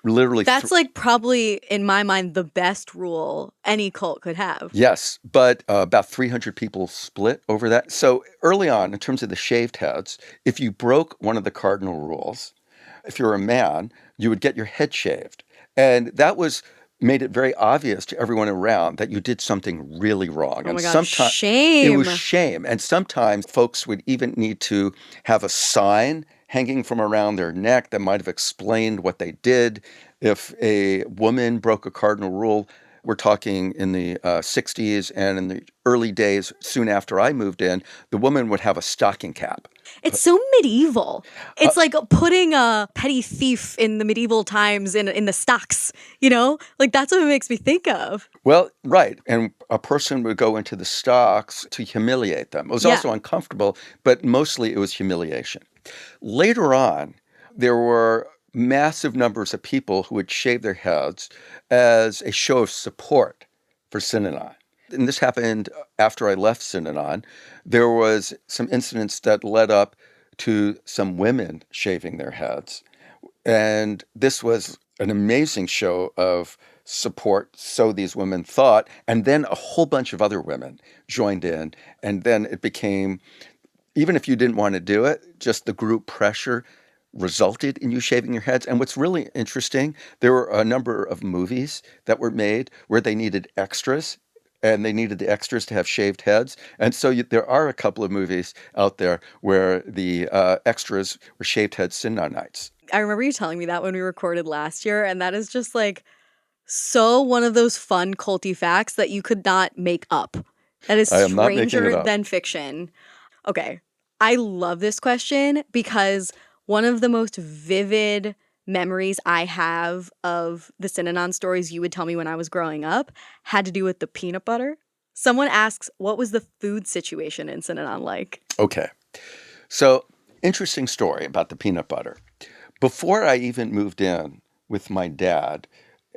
Literally, That's like probably, in my mind, the best rule any cult could have. yes, but about 300 people split over that. So early on, in terms of the shaved heads, if you broke one of the cardinal rules, if you're a man, you would get your head shaved. And that was made it very obvious to everyone around that you did something really wrong. Oh And my God, sometimes it shame. was shame. And sometimes folks would even need to have a sign hanging from around their neck that might have explained what they did. If a woman broke a cardinal rule, we're talking in the 60s and in the early days, soon after I moved in, the woman would have a stocking cap. It's so medieval. It's like putting a petty thief in the medieval times in the stocks, you know? Like that's what it makes me think of. Well, right. And a person would go into the stocks to humiliate them. It was Yeah. also uncomfortable, but mostly it was humiliation. Later on, there were massive numbers of people who would shave their heads as a show of support for Synanon. And this happened after I left Synanon. There was some incidents that led up to some women shaving their heads. And this was an amazing show of support, so these women thought. And then a whole bunch of other women joined in. And then it became, even if you didn't want to do it, just the group pressure resulted in you shaving your heads. And what's really interesting, there were a number of movies that were made where they needed extras, and they needed the extras to have shaved heads. And so there are a couple of movies out there where the extras were shaved head Synonites. I remember you telling me that when we recorded last year, and that is just like so one of those fun culty facts that you could not make up. That is I am not making it stranger up. than fiction. Okay. I love this question because one of the most vivid memories I have of the Synanon stories you would tell me when I was growing up had to do with the peanut butter. Someone asks, what was the food situation in Synanon like? Okay. So, interesting story about the peanut butter. Before I even moved in with my dad,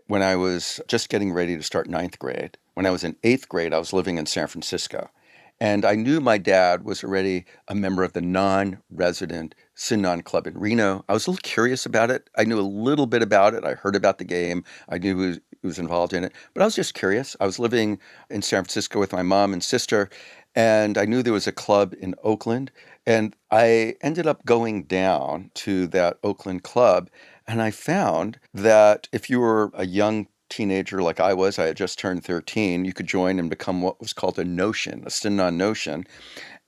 when I was just getting ready to start ninth grade. When I was in eighth grade, I was living in San Francisco. And I knew my dad was already a member of the non-resident Synanon Club in Reno. I was a little curious about it. I knew a little bit about it. I heard about the game. I knew he was involved in it. But I was just curious. I was living in San Francisco with my mom and sister, and I knew there was a club in Oakland. And I ended up going down to that Oakland club, and I found that if you were a young teenager like I was, I had just turned 13, you could join and become what was called a notion, a Synanon notion.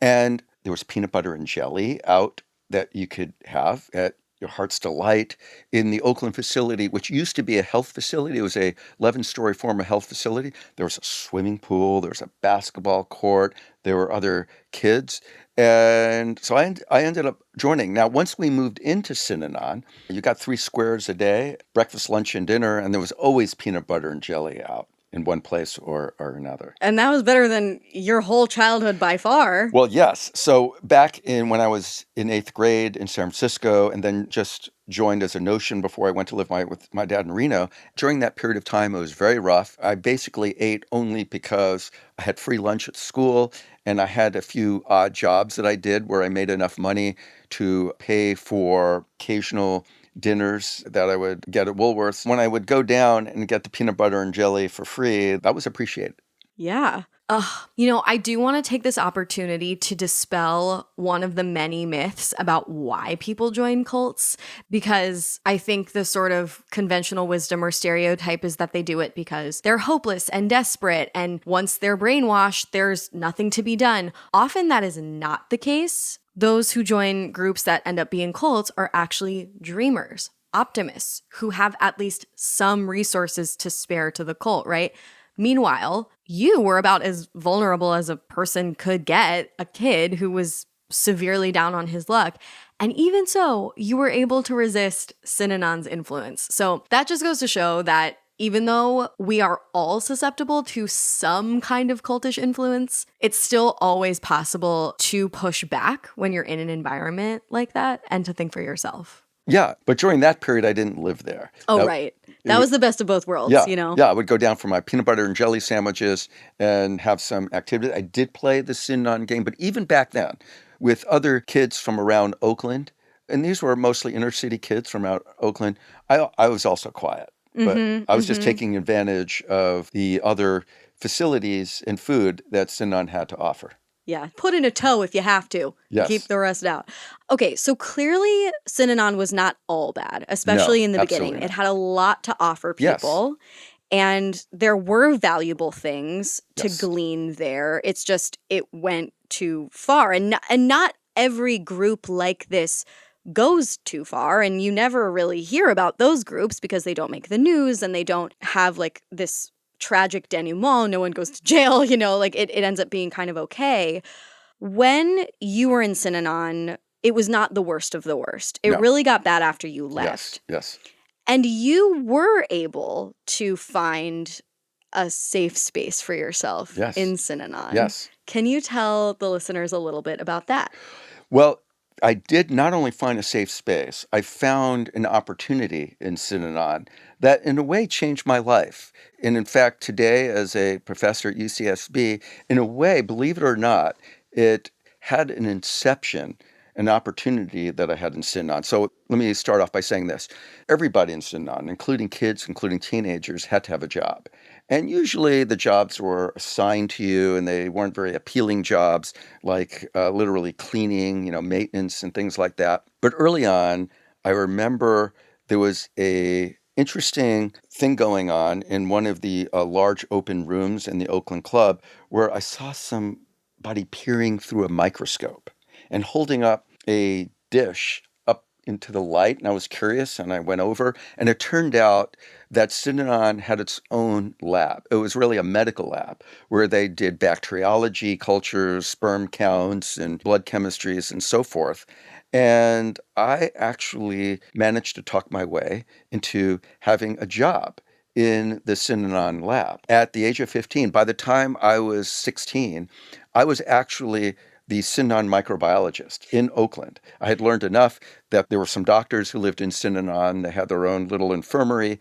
And there was peanut butter and jelly out that you could have at your heart's delight in the Oakland facility, which used to be a health facility. It was a 11-story former health facility. There was a swimming pool. There was a basketball court. There were other kids. And so I ended up joining. Now, once we moved into Synanon, you got 3 squares a day, breakfast, lunch, and dinner, and there was always peanut butter and jelly out in one place or another. And that was better than your whole childhood by far. Well, yes. So back when I was in eighth grade in San Francisco, and then just joined as a notion before I went to live with my dad in Reno, during that period of time, it was very rough. I basically ate only because I had free lunch at school, and I had a few odd jobs that I did where I made enough money to pay for occasional dinners that I would get at Woolworths. When I would go down and get the peanut butter and jelly for free, that was appreciated. Yeah. I do want to take this opportunity to dispel one of the many myths about why people join cults, because I think the sort of conventional wisdom or stereotype is that they do it because they're hopeless and desperate, and once they're brainwashed, there's nothing to be done. Often that is not the case. Those who join groups that end up being cults are actually dreamers, optimists, who have at least some resources to spare to the cult, right? Meanwhile, you were about as vulnerable as a person could get, a kid who was severely down on his luck. And even so, you were able to resist Synanon's influence. So that just goes to show that even though we are all susceptible to some kind of cultish influence, it's still always possible to push back when you're in an environment like that and to think for yourself. Yeah, but during that period, I didn't live there. Oh, right. That was the best of both worlds, Yeah, you know? yeah, I would go down for my peanut butter and jelly sandwiches and have some activity. I did play the Synanon game, but even back then, with other kids from around Oakland, and these were mostly inner city kids from out Oakland, I was also quiet. But I was just taking advantage of the other facilities and food that Synanon had to offer. Yeah, put in a toe if you have to. Yes. Keep the rest out. Okay, so clearly Synanon was not all bad, especially in the beginning. Not. It had a lot to offer people. Yes. And there were valuable things to glean there. It's just it went too far. And not every group like this goes too far, and you never really hear about those groups because they don't make the news and they don't have like this tragic denouement. No one goes to jail, like it ends up being kind of okay. When you were in Synanon, it was not the worst of the worst. It really got bad after you left. Yes. And you were able to find a safe space for yourself in Synanon. Yes. Can you tell the listeners a little bit about that? Well, I did not only find a safe space, I found an opportunity in Synanon that in a way changed my life. And in fact, today as a professor at UCSB, in a way, believe it or not, it had an inception, an opportunity that I had in Synanon. So let me start off by saying this. Everybody in Synanon, including kids, including teenagers, had to have a job. And usually the jobs were assigned to you, and they weren't very appealing jobs, like literally cleaning, maintenance and things like that. But early on, I remember there was a interesting thing going on in one of the large open rooms in the Oakland Club where I saw somebody peering through a microscope and holding up a dish up into the light. And I was curious, and I went over, and it turned out that Synanon had its own lab. It was really a medical lab where they did bacteriology, cultures, sperm counts, and blood chemistries, and so forth. And I actually managed to talk my way into having a job in the Synanon lab at the age of 15. By the time I was 16, I was actually the Synanon microbiologist in Oakland. I had learned enough that there were some doctors who lived in Synanon. They had their own little infirmary.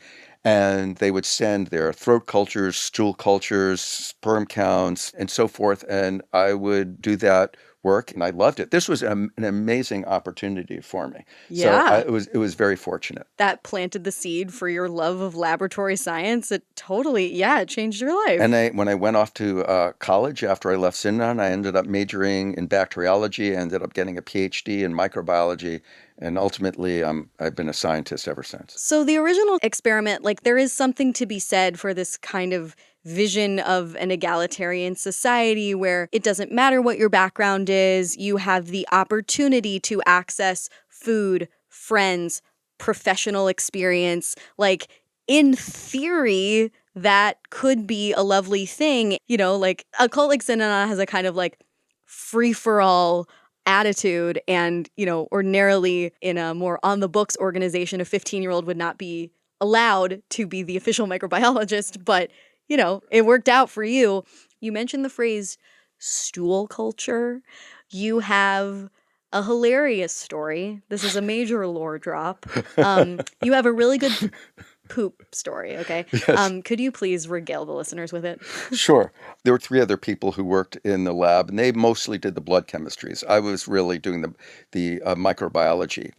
and they would send their throat cultures, stool cultures, sperm counts, and so forth. And I would do that work, and I loved it. This was an amazing opportunity for me. So Yeah. it was very fortunate. That planted the seed for your love of laboratory science. It totally, yeah, it changed your life. And when I went off to college after I left Synanon, I ended up majoring in bacteriology. I ended up getting a PhD in microbiology. And ultimately, I've been a scientist ever since. So the original experiment, like, there is something to be said for this kind of vision of an egalitarian society where it doesn't matter what your background is, you have the opportunity to access food, friends, professional experience. Like, in theory, that could be a lovely thing. You know, like, a cult like Synanon has a kind of like free-for-all attitude, and, you know, ordinarily in a more on the books organization, a 15-year-old would not be allowed to be the official microbiologist, but, you know, it worked out for you. You mentioned the phrase stool culture. You have a hilarious story. This is a major lore drop. You have a really good poop story, okay? Yes. Could you please regale the listeners with it? Sure. There were 3 other people who worked in the lab, and they mostly did the blood chemistries. I was really doing the microbiology.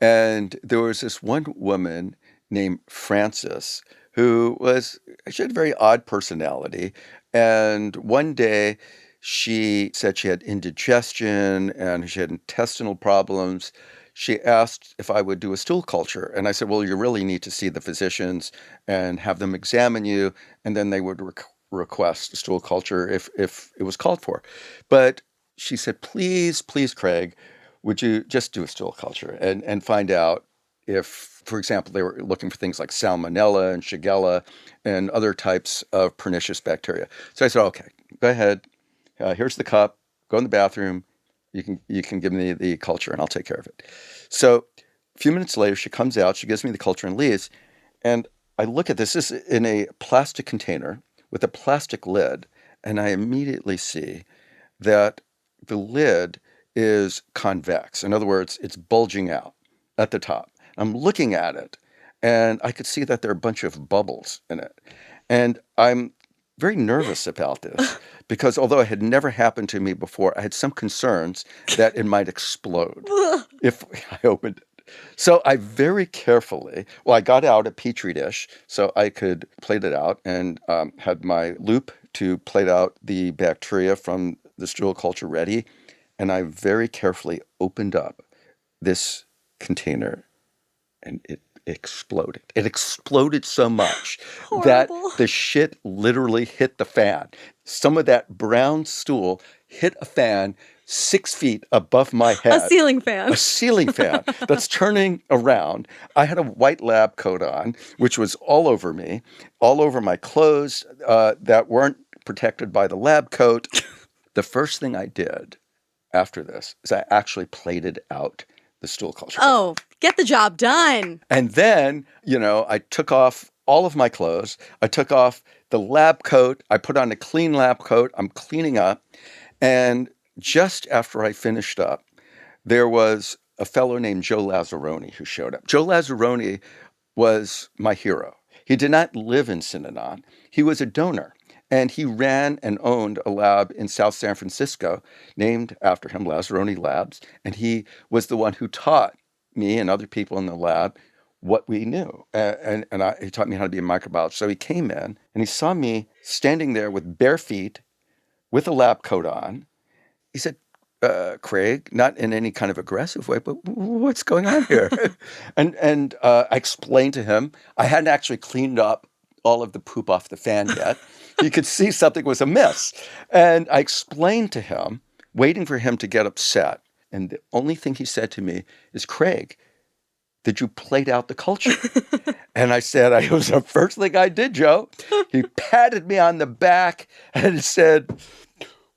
And there was this one woman named Frances she had a very odd personality. And one day she said she had indigestion and she had intestinal problems. She asked if I would do a stool culture. And I said, well, you really need to see the physicians and have them examine you. And then they would request a stool culture if it was called for. But she said, please, please, Craig, would you just do a stool culture and find out if, for example, they were looking for things like salmonella and shigella and other types of pernicious bacteria. So I said, okay, go ahead. Here's the cup. Go in the bathroom. You can give me the culture and I'll take care of it. So a few minutes later, she comes out. She gives me the culture and leaves. And I look at this. This is in a plastic container with a plastic lid. And I immediately see that the lid is convex. In other words, it's bulging out at the top. I'm looking at it, and I could see that there are a bunch of bubbles in it. And I'm very nervous about this because although it had never happened to me before, I had some concerns that it might explode if I opened it. So I very carefully, I got out a Petri dish so I could plate it out and had my loop to plate out the bacteria from the stool culture ready. And I very carefully opened up this container and it exploded. It exploded so much that the shit literally hit the fan. Some of that brown stool hit a fan 6 feet above my head. A ceiling fan. A ceiling fan that's turning around. I had a white lab coat on, which was all over me, all over my clothes that weren't protected by the lab coat. The first thing I did after this is I actually plated out the stool culture. Oh, get the job done. And then, I took off all of my clothes. I took off the lab coat. I put on a clean lab coat. I'm cleaning up. And just after I finished up, there was a fellow named Joe Lazzaroni who showed up. Joe Lazzaroni was my hero. He did not live in Synanon. He was a donor. And he ran and owned a lab in South San Francisco named after him, Lazzaroni Labs. And he was the one who taught me and other people in the lab what we knew. He taught me how to be a microbiologist. So he came in and he saw me standing there with bare feet with a lab coat on. He said, Craig, not in any kind of aggressive way, but what's going on here? and I explained to him, I hadn't actually cleaned up all of the poop off the fan yet. You could see something was amiss. And I explained to him, waiting for him to get upset. And the only thing he said to me is, Craig, did you plate out the culture? And I said, it was the first thing I did, Joe. He patted me on the back and said,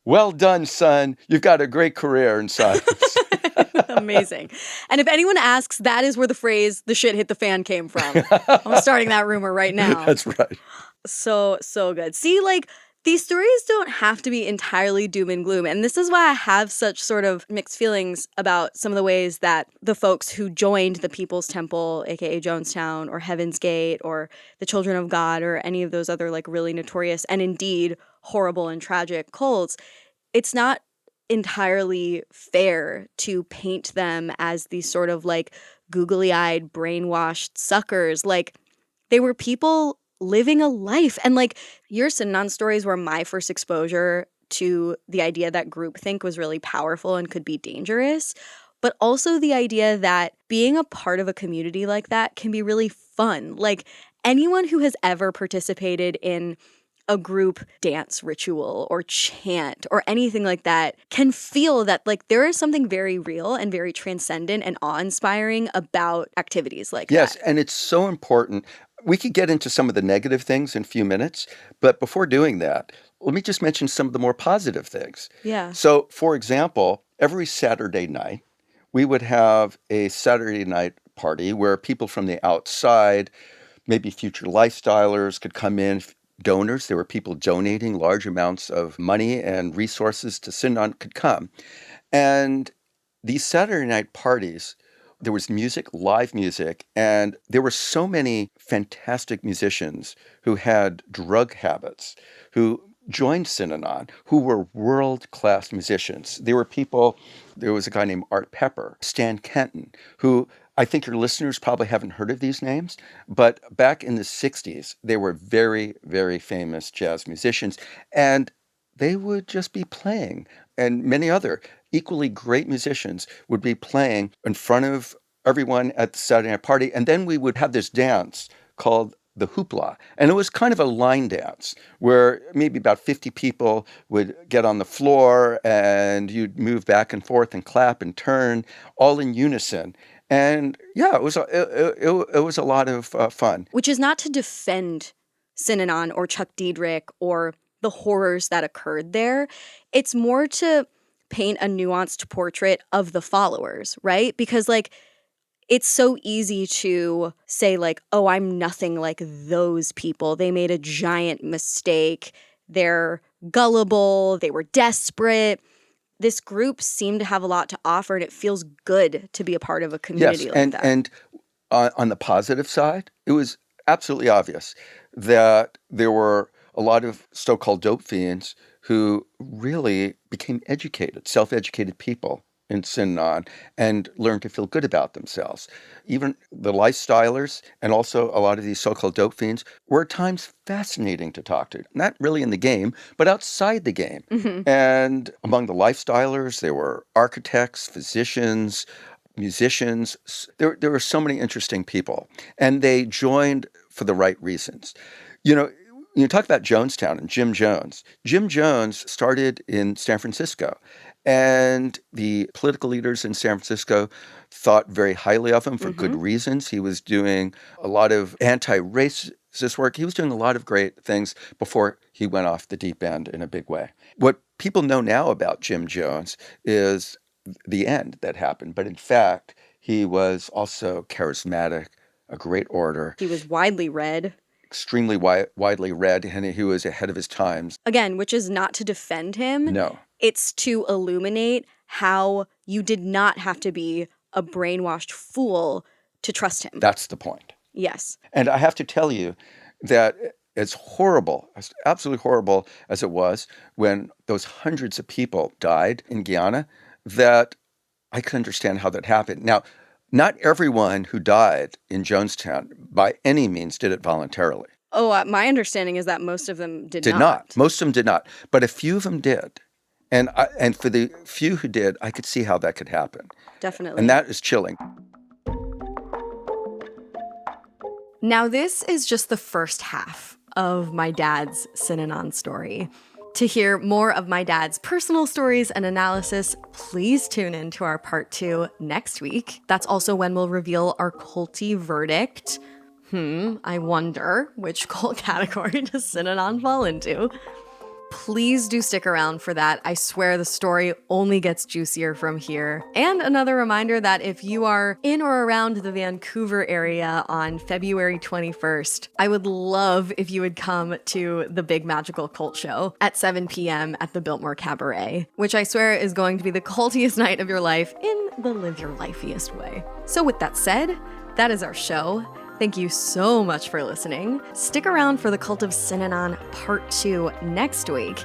well done, son. You've got a great career in science. Amazing. And if anyone asks, that is where the phrase, the shit hit the fan came from. I'm starting that rumor right now. That's right. So good. See, like, These stories don't have to be entirely doom and gloom, and this is why I have such sort of mixed feelings about some of the ways that the folks who joined the People's Temple, aka Jonestown, or Heaven's Gate, or the Children of God, or any of those other like really notorious and indeed horrible and tragic cults, it's not entirely fair to paint them as these sort of like googly-eyed, brainwashed suckers. Like, they were people living a life. And like, your Synanon stories were my first exposure to the idea that groupthink was really powerful and could be dangerous, but also the idea that being a part of a community like that can be really fun. Like, anyone who has ever participated in a group dance ritual or chant or anything like that can feel that like there is something very real and very transcendent and awe-inspiring about activities like that. Yes, and it's so important. We could get into some of the negative things in a few minutes, but before doing that, let me just mention some of the more positive things. Yeah. So, for example, every Saturday night, we would have a Saturday night party where people from the outside, maybe future lifestylers, could come in, donors. There were people donating large amounts of money and resources to Synanon could come. And these Saturday night parties, there was music, live music, and there were so many fantastic musicians who had drug habits, who joined Synanon, who were world-class musicians. There was a guy named Art Pepper, Stan Kenton, who I think your listeners probably haven't heard of these names, but back in the 60s, they were very, very famous jazz musicians, and they would just be playing. And many other equally great musicians would be playing in front of everyone at the Saturday night party. And then we would have this dance called the hoopla. And it was kind of a line dance where maybe about 50 people would get on the floor and you'd move back and forth and clap and turn all in unison. And yeah, it was a lot of fun. Which is not to defend Synanon or Chuck Diedrich or the horrors that occurred there. It's more to paint a nuanced portrait of the followers, right? Because like, it's so easy to say like, oh, I'm nothing like those people. They made a giant mistake. They're gullible. They were desperate. This group seemed to have a lot to offer, and it feels good to be a part of a community like that. And on the positive side, it was absolutely obvious that there were a lot of so-called dope fiends who really became educated, self-educated people in Synanon and learned to feel good about themselves. Even the lifestylers and also a lot of these so-called dope fiends were at times fascinating to talk to. Not really in the game, but outside the game. Mm-hmm. And among the lifestylers, there were architects, physicians, musicians. There were so many interesting people. And they joined for the right reasons. You talk about Jonestown and Jim Jones. Jim Jones started in San Francisco, and the political leaders in San Francisco thought very highly of him for good reasons. He was doing a lot of anti-racist work. He was doing a lot of great things before he went off the deep end in a big way. What people know now about Jim Jones is the end that happened, but in fact, he was also charismatic, a great orator. He was widely read. Extremely widely read, and he was ahead of his times. Again, which is not to defend him. No. It's to illuminate how you did not have to be a brainwashed fool to trust him. That's the point. Yes. And I have to tell you that as horrible, as absolutely horrible as it was when those hundreds of people died in Guyana, that I can understand how that happened. Now, not everyone who died in Jonestown by any means did it voluntarily. Oh, my understanding is that most of them did not. Most of them did not, but a few of them did. And for the few who did, I could see how that could happen. Definitely. And that is chilling. Now, this is just the first half of my dad's Synanon story. To hear more of my dad's personal stories and analysis, please tune in to our part 2 next week. That's also when we'll reveal our culty verdict. I wonder which cult category does Synanon fall into. please do stick around for that. I swear the story only gets juicier from here. And another reminder that if you are in or around the Vancouver area on February 21st, I would love if you would come to the Big Magical Cult Show at 7 p.m. at the Biltmore Cabaret, which I swear is going to be the cultiest night of your life in the live your lifeiest way. So with that said, that is our show. Thank you so much for listening. Stick around for the Cult of Synanon Part 2 next week.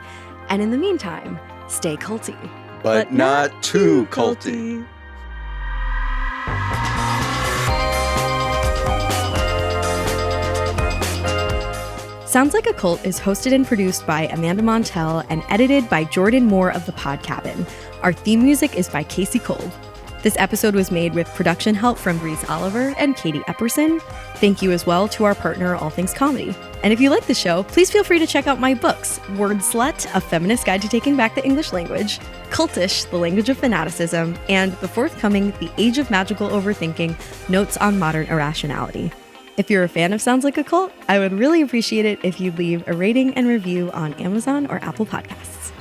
And in the meantime, stay culty. But not too culty. Sounds Like a Cult is hosted and produced by Amanda Montell and edited by Jordan Moore of The Pod Cabin. Our theme music is by Casey Kolb. This episode was made with production help from Breeze Oliver and Katie Epperson. Thank you as well to our partner, All Things Comedy. And if you like the show, please feel free to check out my books, Word Slut, A Feminist Guide to Taking Back the English Language, Cultish, The Language of Fanaticism, and the forthcoming The Age of Magical Overthinking, Notes on Modern Irrationality. If you're a fan of Sounds Like a Cult, I would really appreciate it if you'd leave a rating and review on Amazon or Apple Podcasts.